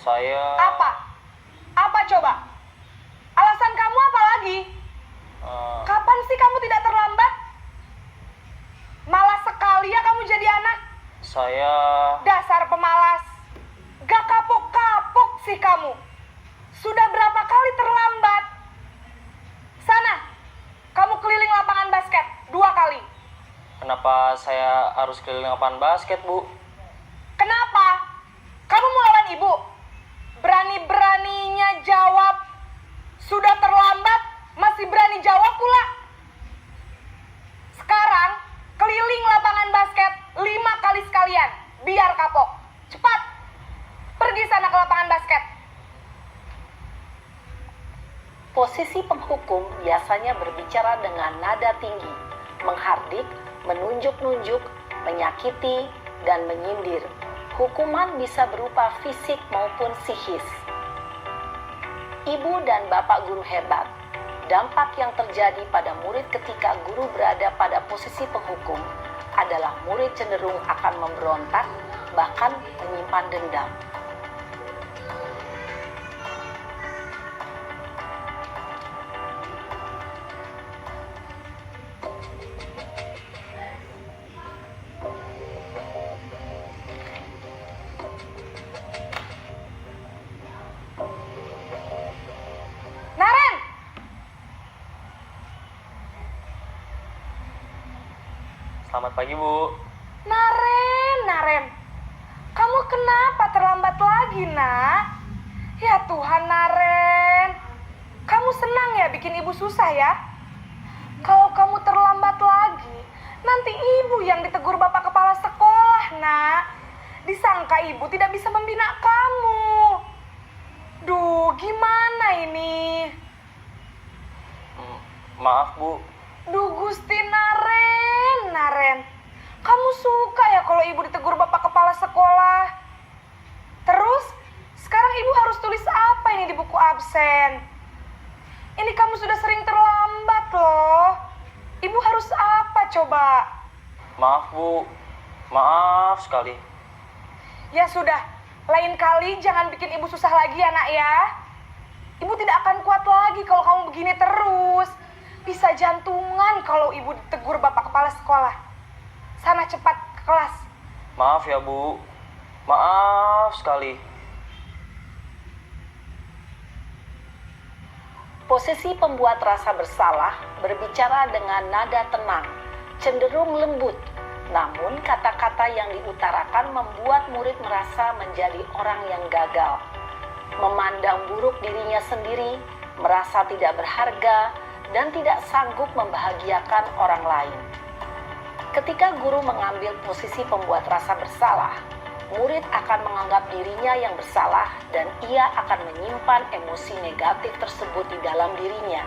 saya... Apa? Apa coba? Alasan kamu apa lagi? Kapan sih kamu tidak terlambat? Malas sekali ya kamu jadi anak. Saya... Dasar pemalas. Gak kapok-kapok sih kamu. Sudah berapa kali terlambat? Sana, kamu keliling lapangan basket 2 kali. Kenapa saya harus keliling lapangan basket, Bu? Kenapa? Kamu mau lawan ibu? Berani-beraninya jawab. Sudah terlambat, masih berani jawab pula. Sekarang, keliling lapangan basket 5 kali sekalian. Biar kapok. Cepat. Pergi sana ke lapangan basket. Posisi penghukum biasanya berbicara dengan nada tinggi, menghardik, menunjuk-nunjuk, menyakiti, dan menyindir. Hukuman bisa berupa fisik maupun psikis. Ibu dan bapak guru hebat. Dampak yang terjadi pada murid ketika guru berada pada posisi penghukum adalah murid cenderung akan memberontak, bahkan menyimpan dendam. Naren! Selamat pagi, Bu. Naren. Kamu kenapa terlambat lagi, nak? Ya Tuhan, Naren. Kamu senang ya bikin ibu susah ya? Kalau kamu terlambat lagi, nanti ibu yang ditegur bapak kepala sekolah, nak. Disangka ibu tidak bisa membina kamu. Duh, gimana ini? Maaf, Bu. Duh, Gusti Naren. Kamu suka ya kalau ibu ditegur bapak kepala sekolah? Terus, sekarang ibu harus tulis apa ini di buku absen? Ini kamu sudah sering terlambat loh. Ibu harus apa coba? Maaf, Bu. Maaf sekali. Ya sudah, lain kali jangan bikin ibu susah lagi ya, nak ya. Ibu tidak akan kuat lagi kalau kamu begini terus. Bisa jantungan kalau ibu ditegur bapak kepala sekolah. Sana cepat ke kelas. Maaf ya, Bu. Maaf sekali. Posisi pembuat rasa bersalah berbicara dengan nada tenang, cenderung lembut. Namun kata-kata yang diutarakan membuat murid merasa menjadi orang yang gagal. Memandang buruk dirinya sendiri, merasa tidak berharga, dan tidak sanggup membahagiakan orang lain. Ketika guru mengambil posisi pembuat rasa bersalah, murid akan menganggap dirinya yang bersalah dan ia akan menyimpan emosi negatif tersebut di dalam dirinya.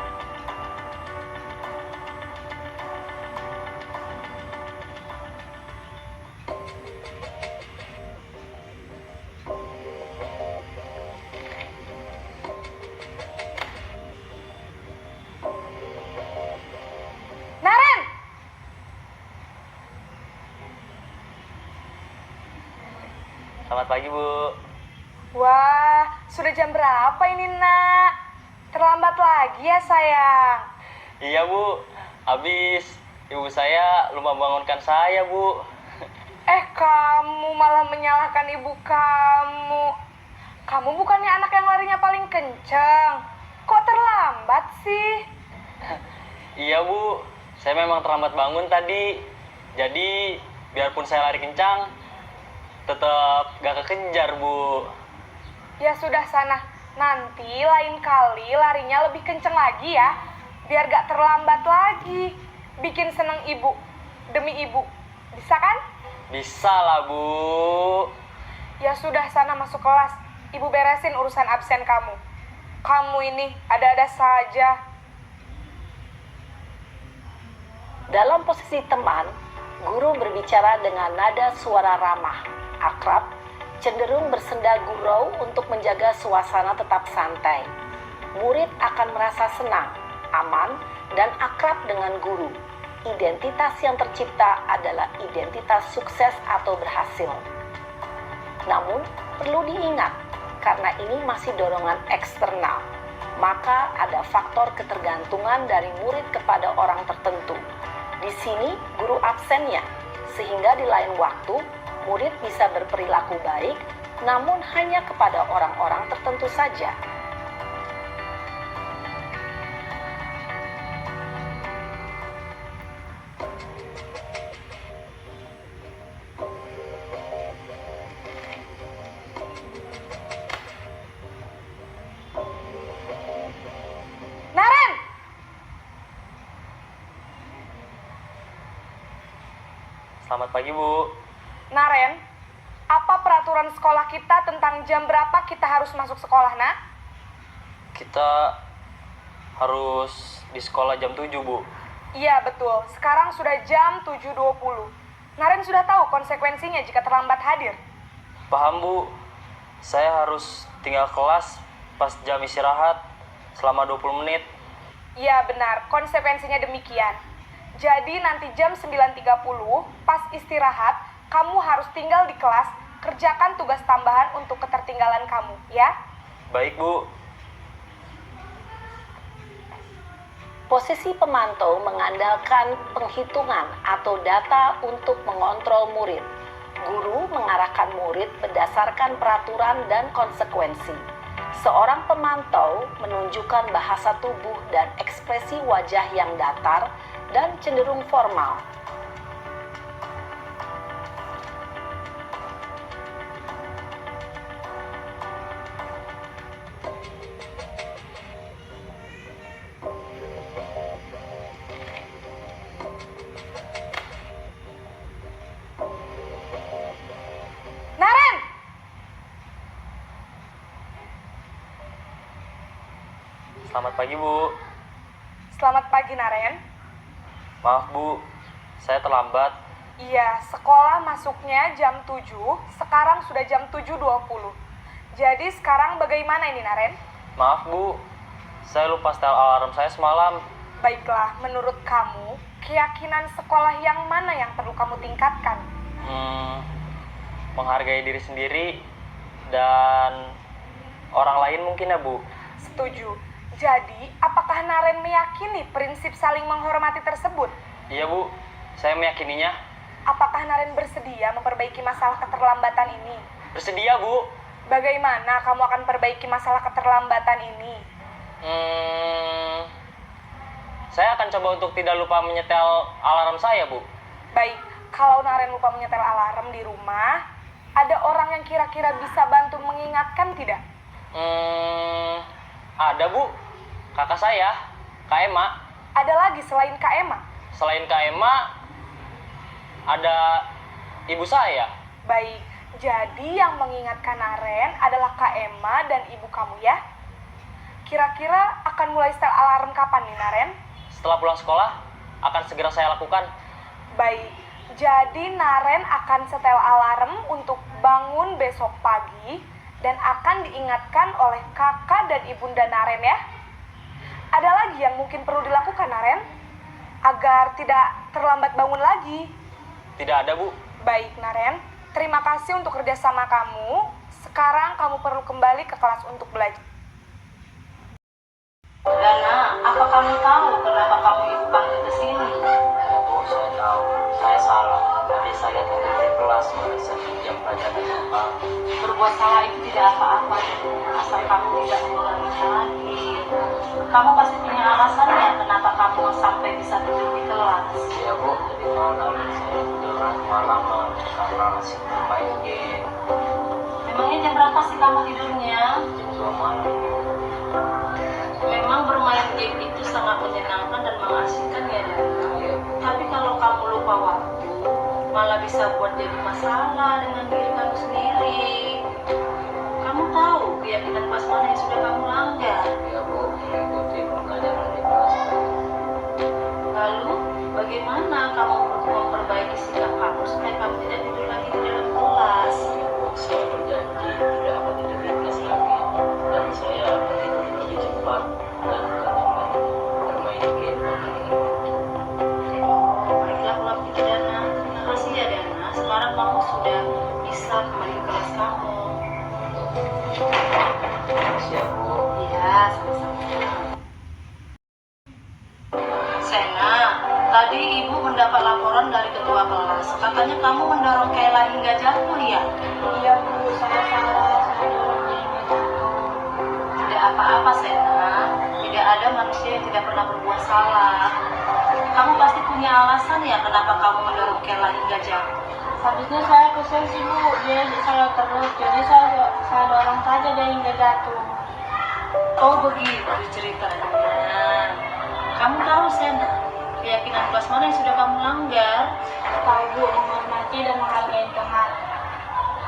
Naren! Selamat pagi, Bu. Wah, sudah jam berapa ini, nak? Terlambat lagi ya, sayang. Iya, Bu. Habis ibu saya lupa bangunkan saya, Bu. Kamu malah menyalahkan ibu kamu. Kamu bukannya anak yang larinya paling kencang. Kok terlambat sih? Iya, Bu. Saya memang terlambat bangun tadi. Jadi, biarpun saya lari kencang, tetap gak kekejar, Bu. Ya sudah sana. Nanti lain kali larinya lebih kencang lagi ya. Biar gak terlambat lagi. Bikin seneng ibu. Demi ibu. Bisa kan? Bisa lah, Bu. Ya sudah sana masuk kelas. Ibu beresin urusan absen kamu. Kamu ini ada-ada saja. Dalam posisi teman, guru berbicara dengan nada suara ramah, akrab, cenderung bersenda gurau untuk menjaga suasana tetap santai. Murid akan merasa senang, aman, dan akrab dengan guru. Identitas yang tercipta adalah identitas sukses atau berhasil. Namun, perlu diingat, karena ini masih dorongan eksternal, maka ada faktor ketergantungan dari murid kepada orang tertentu. Di sini guru absennya, sehingga di lain waktu murid bisa berperilaku baik, namun hanya kepada orang-orang tertentu saja. Naren! Selamat pagi, Bu. Naren, apa peraturan sekolah kita tentang jam berapa kita harus masuk sekolah, nak? Kita harus di sekolah jam 7, Bu. Iya, betul. Sekarang sudah jam 7.20. Naren sudah tahu konsekuensinya jika terlambat hadir. Paham, Bu. Saya harus tinggal kelas pas jam istirahat selama 20 menit. Iya, benar. Konsekuensinya demikian. Jadi nanti jam 9.30, pas istirahat, kamu harus tinggal di kelas, kerjakan tugas tambahan untuk ketertinggalan kamu, ya? Baik, Bu. Posisi pemantau mengandalkan penghitungan atau data untuk mengontrol murid. Guru mengarahkan murid berdasarkan peraturan dan konsekuensi. Seorang pemantau menunjukkan bahasa tubuh dan ekspresi wajah yang datar dan cenderung formal. Naren! Selamat pagi, Bu. Selamat pagi, Naren. Maaf, Bu. Saya terlambat. Iya, sekolah masuknya jam 7, sekarang sudah jam 7.20. Jadi sekarang bagaimana ini, Naren? Maaf, Bu. Saya lupa setel alarm saya semalam. Baiklah, menurut kamu, keyakinan sekolah yang mana yang perlu kamu tingkatkan? Menghargai diri sendiri dan orang lain mungkin ya, Bu. Setuju. Jadi, apakah Naren meyakini prinsip saling menghormati tersebut? Iya, Bu. Saya meyakininya. Apakah Naren bersedia memperbaiki masalah keterlambatan ini? Bersedia, Bu. Bagaimana kamu akan perbaiki masalah keterlambatan ini? Saya akan coba untuk tidak lupa menyetel alarm saya, Bu. Baik, kalau Naren lupa menyetel alarm di rumah, ada orang yang kira-kira bisa bantu mengingatkan tidak? Ada, Bu. Kakak saya, Kak Emma. Ada lagi selain Kak Emma? Selain Kak Emma, ada ibu saya. Baik, jadi yang mengingatkan Naren adalah Kak Emma dan ibu kamu ya? Kira-kira akan mulai setel alarm kapan nih, Naren? Setelah pulang sekolah, akan segera saya lakukan. Baik, jadi Naren akan setel alarm untuk bangun besok pagi dan akan diingatkan oleh kakak dan ibunda Naren ya. Ada lagi yang mungkin perlu dilakukan, Naren? Agar tidak terlambat bangun lagi. Tidak ada, Bu. Baik, Naren. Terima kasih untuk kerjasama kamu. Sekarang kamu perlu kembali ke kelas untuk belajar. Dana, apa kamu tahu kenapa kamu ibu panggil ke sini? Bu, saya tahu. Saya salah. Tadi saya tidur di kelas pada saat jam pelajaran Bapak. Berbuat salah itu tidak apa-apa, asal kamu tidak mengulanginya lagi. Kamu pasti punya alasan ya kenapa kamu sampai bisa tidur di kelas. Iya, Bu. Jadi malam saya tiduran malaman karena masih bermain game. Memangnya jam berapa sih kamu tidurnya? Jam 2 malam. Memang bermain game itu sangat menyenangkan dan mengasihkan ya, Dana. Iya, Bu. Tapi kalau kamu lupa waktu, malah bisa buat jadi masalah dengan diri kamu sendiri. Kamu tahu keyakinan kelas mana yang sudah kamu langgar. Iya, Bu. Mengikuti pelajaran di kelas. Lalu, bagaimana kamu memperbaiki sikap kamu supaya kamu tidak tidur lagi di dalam kelas? Saya berjanji tidak akan tidur di kelas lagi, dan saya akan tidur lebih cepat dan akan bermain game. Baiklah kalau begitu, Dana. Terima kasih ya, Dana. Sekarang kamu sudah bisa kembali ke kelas kamu. Makasih ya Bu. Iya, sama-sama. Sena, tadi Ibu mendapat laporan dari ketua kelas. Katanya kamu mendorong Kayla hingga jatuh ya? Iya Bu, saya salah, saya dorong dia hingga jatuh. Tidak apa-apa Sena, tidak ada manusia yang tidak pernah berbuat salah. Kamu pasti punya alasan ya kenapa kamu mendorong Kayla hingga jatuh. Habisnya saya kesel sih Bu, dia saya terus, jadi saya dorong saja dia hingga jatuh. Oh begitu ceritanya. Kamu tahu Sena, keyakinan kelas mana yang sudah kamu langgar? Tahu Bu, menghormati dan menghargai teman.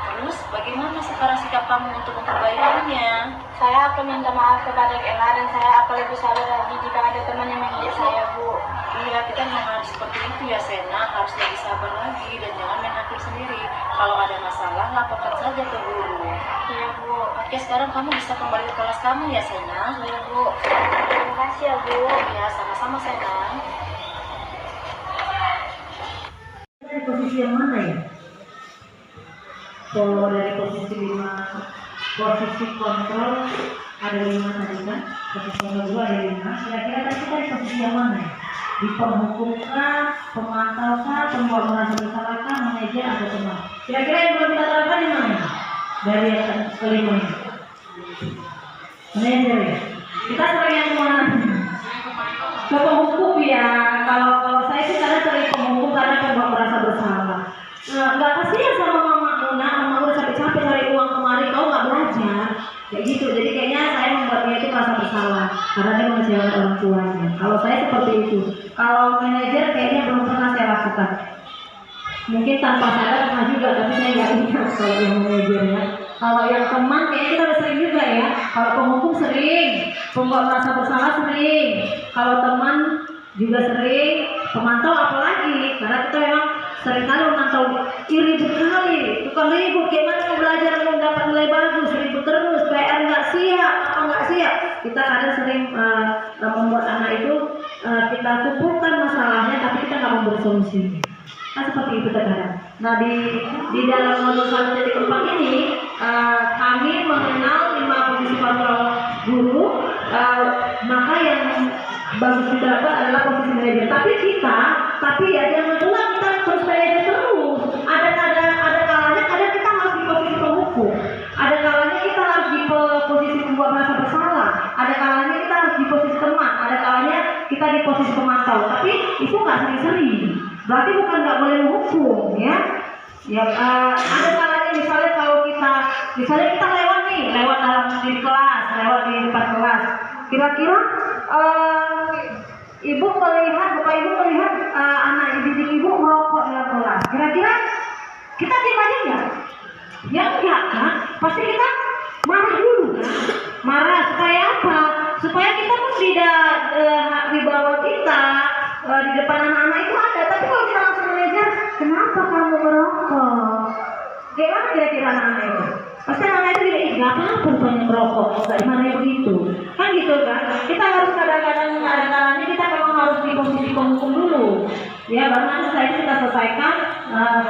Terus bagaimana sekarang sikap kamu untuk memperbaikinya? Saya akan minta maaf kepada Kayla dan saya akan lebih sabar lagi jika ada teman yang mengejek saya Bu. Iya, kita memang harus seperti itu ya Sena, harus lebih sabar lagi dan jangan main hakim sendiri. Kalau ada masalah, laporkan saja ke guru. Iya Bu. Oke, sekarang kamu bisa kembali ke kelas kamu ya Sena. Iya Bu. Terima kasih ya Bu. Ya, sama-sama Sena. Dari posisi yang mana ya? Kalau dari posisi 5, posisi kontrol ada 5 tadi kan? Posisi kontrol 2 ada 5. Kira-kira tadi kita di posisi yang mana ya? Di penghukumkah, pemantaukah, pembuat merasa bersalahkah, manajer atau teman? Kira-kira yang belum kita terapkan di mana? Dari yang kelima ini. Manajer ya? Kita sering yang mana? Ke penghukum ya. Kalau saya sih karena sering penghukum karena pembuat merasa bersalah. Nggak kasihan sama mama udah sampai capek cari uang kemarin, kau nggak belajar kayak gitu. Jadi kayaknya saya membuatnya itu merasa bersalah karena dia mengecewakan orang tuanya. Kalau saya seperti itu. Kalau manajer kayaknya belum pernah saya lakukan. Mungkin tanpa sadar pernah juga, tapi saya nggak ingat kalau yang manajernya. Kalau yang teman kayaknya kita udah sering juga ya. Kalau penghukum sering, pembuat merasa bersalah sering. Kalau teman juga sering, pemantau apalagi karena kita memang seringkali memantau ribut kali, tukang ribut, gimana mau belajar mau dapat nilai bagus, ribut terus, PR nggak siap, apa nggak siap. Kita kadang sering membuat anak itu kita kumpulkan masalahnya, tapi kita nggak memberi solusi. Kan seperti itu terkadang. Nah di dalam modul 1.4 ini kami mengenal 5 posisi kontrol guru, maka yang bagus diterapkan adalah posisi manajer. Tapi ya jangan pula kita terus manajer terus. Ada kalanya kadang kita harus di posisi penghukum. Ada kalanya kita harus di posisi pembuat merasa bersalah. Ada kalanya kita harus di posisi teman. Ada kalanya kita di posisi pemantau. Tapi itu nggak sering-sering. Berarti bukan nggak boleh menghukum ya. Ya ada kalanya misalnya kalau kita lewat dalam di kelas, lewat di depan kelas. Kira-kira Bapak Ibu melihat anak didik Ibu merokok dalam kelas. Kira-kira kita diam aja enggak? Ya enggak kan? Pasti kita marah dulu kan? Marah supaya apa? Supaya kita pun tidak di bawah kita, di depan anak-anak itu ada. Tapi kalau kita langsung manajer, kenapa kamu merokok? Gimana kira-kira anak-anak itu? Pasti anak-anak itu tidak, nggak apa-apa rupanya merokok, nggak dimarahin begitu. Kan gitu kan? Kita harus kadang-kadang ada-kalanya kita memang harus di posisi penghukum dulu. Ya, baru nanti setelah itu kita selesaikan,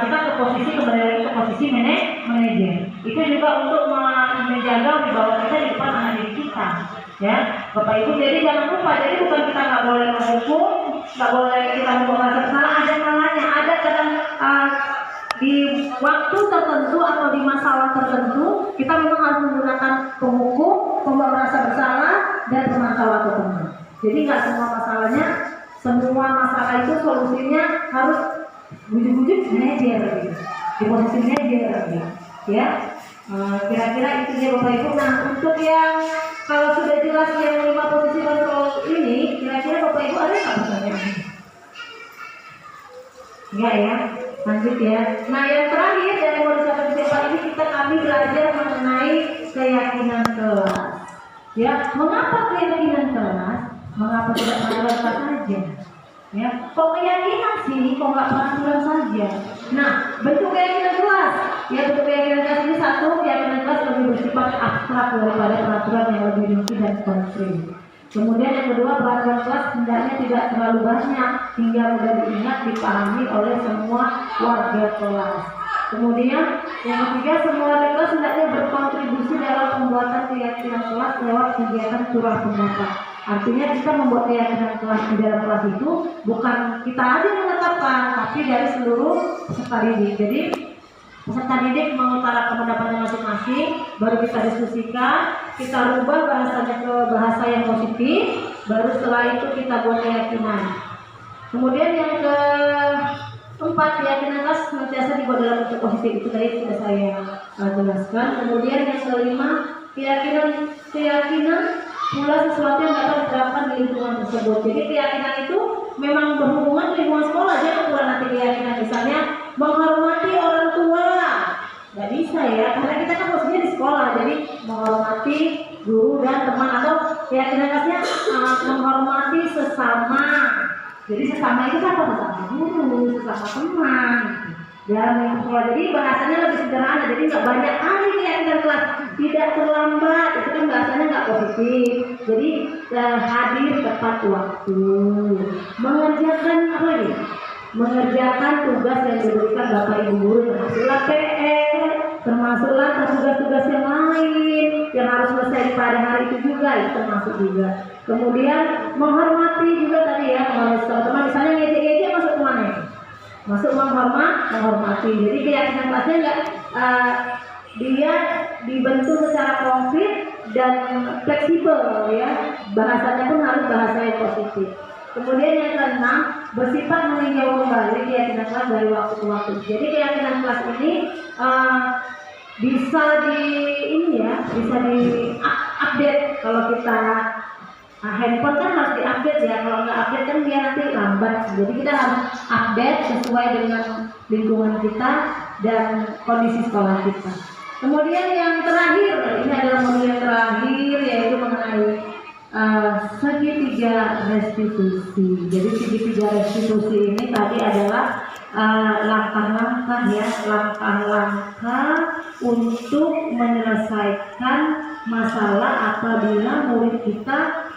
kita kembali lagi ke posisi manajer. Itu juga untuk menjaga wibawa kita di depan anak didik kita. Ya, Bapak Ibu, jadi jangan lupa, jadi bukan kita nggak boleh menghukum, nggak boleh kita merasa bersalah, ada kalanya, ada kadang di waktu tertentu atau di masalah tertentu kita memang harus menggunakan penghukum, pembuat merasa bersalah, dan pemantau atau teman. Jadi nggak semua masalah itu solusinya harus bujuk-bujuk manajer gitu. Di posisi manajer ya. Kira-kira itu ya Bapak Ibu. Nah, untuk yang kalau sudah jelas yang 5 posisi kontrol ini, kira-kira Bapak Ibu ada nggak pertanyaan? Enggak ya, lanjut ya. Nah, yang terakhir dari modul 1.4 ini kami belajar mengenai keyakinan kelas. Ya, mengapa keyakinan kelas? Mengapa tidak peraturan saja? Ya, kok keyakinan sih, kok nggak peraturan saja? Nah, bentuk keyakinan kelas. Ya, bentuk keyakinan kelas ini satu, keyakinan kelas lebih bersifat abstrak daripada peraturan yang lebih rinci dan konkret. Kemudian yang kedua, peraturan kelas hendaknya tidak terlalu banyak hingga mudah diingat, dipahami oleh semua warga kelas. Kemudian yang ketiga, semua kelas hendaknya berkontribusi dalam pembuatan keyakinan kelas lewat kegiatan curah pendapat. Artinya kita membuat keyakinan kelas di dalam kelas itu bukan kita aja yang menetapkan, tapi dari seluruh peserta didik. Jadi peserta didik mengutarakan pendapatnya masing-masing, baru kita diskusikan, kita rubah bahasanya ke bahasa yang positif, baru setelah itu kita buat keyakinan. Kemudian yang keempat, keyakinan kelas senantiasa dibuat dalam bentuk positif, itu tadi sudah saya jelaskan. Kemudian yang kelima, keyakinan pula sesuatu yang dapat diterapkan di lingkungan tersebut. Jadi keyakinan itu memang berhubungan di lingkungan sekolah, jangan pula nanti keyakinan misalnya menghormati orang tua, nggak bisa ya, karena kita kan posisinya di sekolah, jadi menghormati guru dan teman, atau keyakinan kelasnya menghormati sesama. Jadi sesama itu siapa? Sesama guru, sesama teman. Dalam lingkup sekolah, jadi bahasanya lebih sederhana, jadi nggak banyak kali keyakinan kelas, tidak terlambat, itu kan bahasanya nggak positif. Jadi hadir tepat waktu, mengerjakan apa lagi? Mengerjakan tugas yang diberikan Bapak Ibu guru, termasuklah PR, termasuklah tugas-tugas yang lain yang harus selesai pada hari itu juga, itu termasuk juga. Kemudian menghormati juga tadi ya, menghormati teman-teman, misalnya ngejek-ngejek masuk kemana? Masuk menghormati. Jadi keyakinan kelasnya enggak dia dibentuk secara konkret dan fleksibel ya. Bahasanya pun harus bahasa yang positif. Kemudian yang keenam, bersifat meninjau kembali keyakinan kelas dari waktu ke waktu. Jadi keyakinan kelas ini bisa bisa di update. Kalau kita handphone kan harus diupdate ya, kalau nggak update kan dia nanti lambat. Jadi kita harus update sesuai dengan lingkungan kita dan kondisi sekolah kita. Kemudian yang terakhir, ini adalah modul yang terakhir, yaitu mengenai segitiga restitusi. Jadi segitiga restitusi ini tadi adalah langkah-langkah untuk menyelesaikan masalah apabila murid kita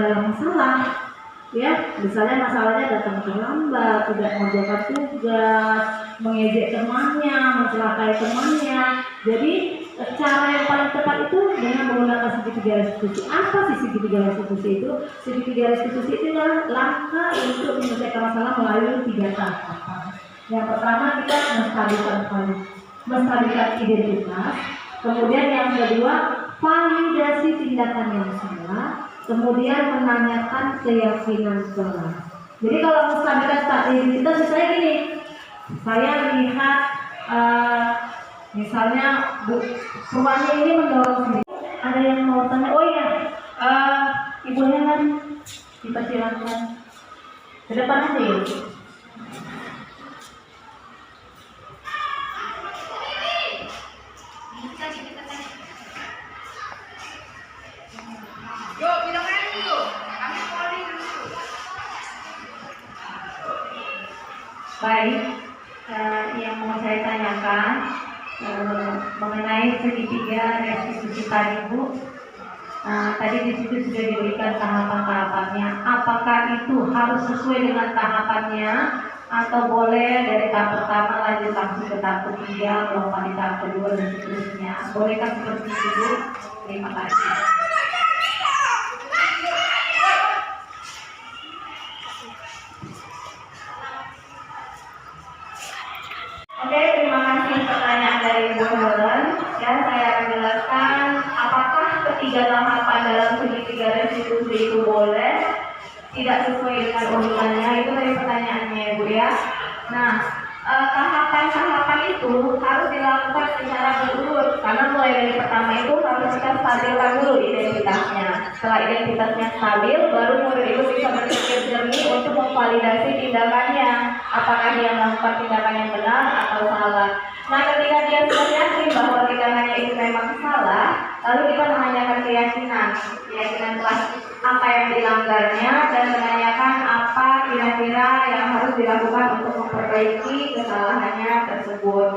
dalam masalah, ya, misalnya masalahnya datang terlambat, tidak mengerjakan tugas, mengejek temannya, mencelakai temannya. Jadi cara yang paling tepat itu dengan menggunakan segitiga restitusi. Apa sih segitiga restitusi itu? Segitiga restitusi itu adalah langkah untuk menyelesaikan masalah melalui 3 tahapan. Yang pertama, kita menstabilkan identitas. Kemudian yang kedua, validasi tindakan yang salah. Kemudian menanyakan keyakinan kelas. Jadi kalau menstabilkan identitas, misalnya gini, saya lihat misalnya rumahnya ini mendorong sendiri. Ada yang mau tanya, oh iya, ibunya kan dipersilakan ke depan aja ya. Baik, yang mau saya tanyakan mengenai segitiga restitusi tadi, Bu. Tadi di situ sudah diberikan tahapan-tahapannya. Apakah itu harus sesuai dengan tahapannya atau boleh dari tahap pertama lanjut langsung ke tahap ketiga, lompat di tahap kedua dan seterusnya? Bolehkah seperti itu, Bu? Terima kasih. Oke, terima kasih pertanyaan dari Bu Helen. Dan saya akan jelaskan apakah ketiga tahapan dalam segitiga restitusi itu boleh, tidak sesuai dengan urutannya. Itu dari pertanyaannya ya, Bu ya. Nah, tahapan-tahapan itu harus dilakukan secara berurut, karena mulai dari pertama itu harus kita stabilkan dulu identitasnya. Setelah identitasnya stabil, baru murid itu bisa berpikir jernih untuk memvalidasi tindakannya, apakah dia melakukan tindakan yang benar atau salah. Nah, ketika dia sudah yakin bahwa tindakannya itu memang salah, lalu kita menanyakan keyakinan kelas apa yang dilanggarnya, dan menanyakan apa kira-kira yang harus dilakukan untuk memperbaiki kesalahannya tersebut.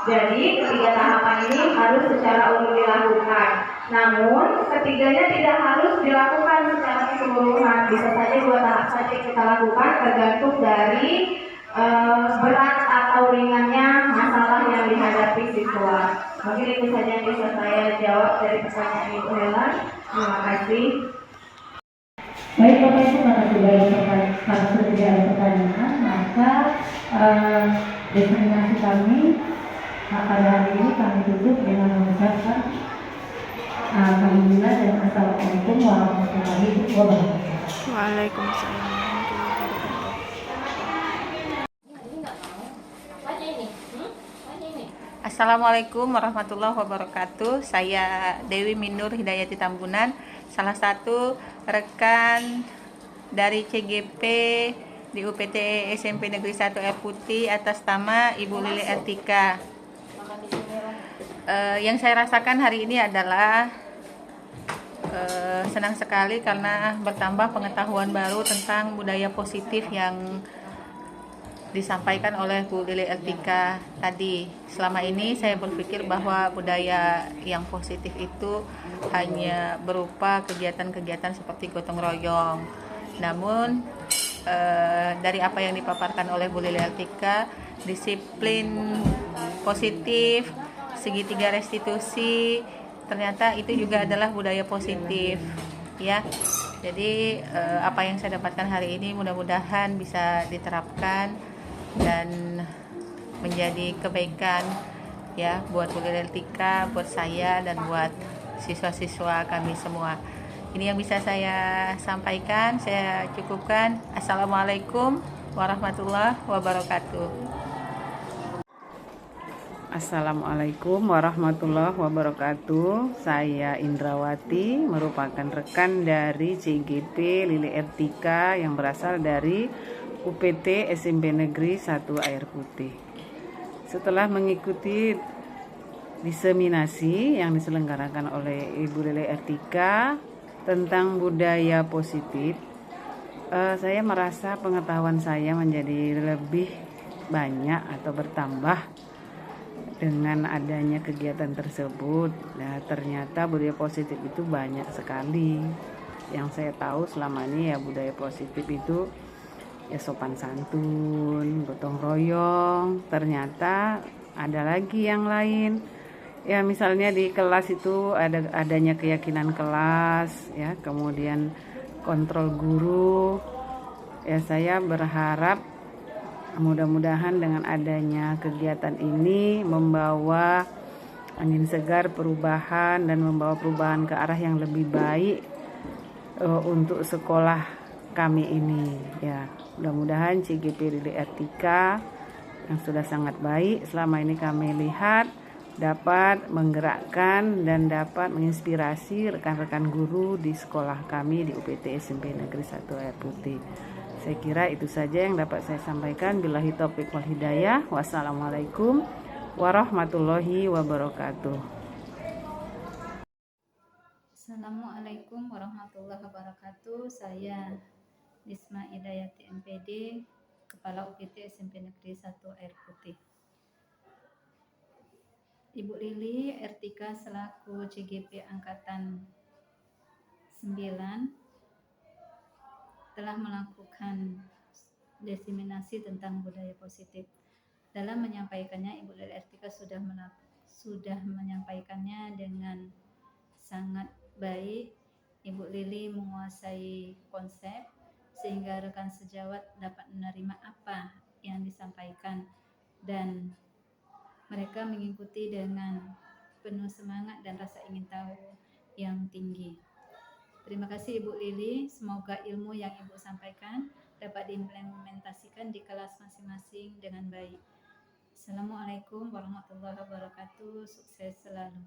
Jadi ketiga tahapan ini harus secara urut dilakukan. Namun ketiganya tidak harus dilakukan secara keseluruhan. Bisa saja 2 tahap saja kita lakukan, tergantung dari berat atau ringannya masalah yang dihadapi siswa. Mungkin itu saja yang bisa saya jawab dari pertanyaan Ibu Helen. Terima kasih. Baik Bapak Ibu, karena tidak ada pertanyaan, maka diseminasi kami pada hari ini kami tutup dengan mengucapkan alhamdulillah dan assalamualaikum warahmatullahi wabarakatuh. Waalaikumsalam. Assalamualaikum warahmatullahi wabarakatuh. Saya Dewi Minur Hidayati Tambunan, salah satu rekan dari CGP di UPT SMP Negeri 1 Air Putih atas nama Ibu Lili Ertika. Yang saya rasakan hari ini adalah senang sekali karena bertambah pengetahuan baru tentang budaya positif yang disampaikan oleh Bu Lili Ertika tadi. Selama ini saya berpikir bahwa budaya yang positif itu hanya berupa kegiatan-kegiatan seperti gotong royong. Namun dari apa yang dipaparkan oleh Bu Lili Ertika, disiplin positif, segitiga restitusi, ternyata itu juga adalah budaya positif, ya. Jadi apa yang saya dapatkan hari ini mudah-mudahan bisa diterapkan dan menjadi kebaikan, ya, buat Bu Lili Ertika, buat saya dan buat siswa-siswa kami semua. Ini yang bisa saya sampaikan, saya cukupkan. Assalamualaikum warahmatullahi wabarakatuh. Assalamualaikum warahmatullahi wabarakatuh. Saya Indrawati, merupakan rekan dari CGP Lili Ertika yang berasal dari UPT SMP Negeri 1 Air Putih. Setelah mengikuti diseminasi yang diselenggarakan oleh Ibu Lili Ertika tentang budaya positif, saya merasa pengetahuan saya menjadi lebih banyak atau bertambah dengan adanya kegiatan tersebut. Nah, ternyata budaya positif itu banyak sekali. Yang saya tahu selama ini ya budaya positif itu ya sopan santun, gotong royong. Ternyata ada lagi yang lain. Ya misalnya di kelas itu adanya keyakinan kelas, ya, kemudian kontrol guru. Ya saya berharap mudah-mudahan dengan adanya kegiatan ini membawa angin segar perubahan dan membawa perubahan ke arah yang lebih baik untuk sekolah kami ini, ya. Mudah-mudahan CGP Lili Ertika yang sudah sangat baik selama ini kami lihat dapat menggerakkan dan dapat menginspirasi rekan-rekan guru di sekolah kami di UPT SMP Negeri 1 Air Putih. Saya kira itu saja yang dapat saya sampaikan. Billahi taufiq wal hidayah. Wassalamualaikum warahmatullahi wabarakatuh. Assalamualaikum warahmatullahi wabarakatuh. Saya Nisma Hidayati MPD, Kepala UPT SMP Negeri 1 Air Putih. Ibu Lili Ertika selaku CGP Angkatan 9 telah melakukan diseminasi tentang budaya positif. Dalam menyampaikannya, Ibu Lili Ertika sudah menyampaikannya dengan sangat baik. Ibu Lili menguasai konsep sehingga rekan sejawat dapat menerima apa yang disampaikan dan mereka mengikuti dengan penuh semangat dan rasa ingin tahu yang tinggi. Terima kasih Ibu Lili, semoga ilmu yang Ibu sampaikan dapat diimplementasikan di kelas masing-masing dengan baik. Assalamualaikum warahmatullahi wabarakatuh, sukses selalu.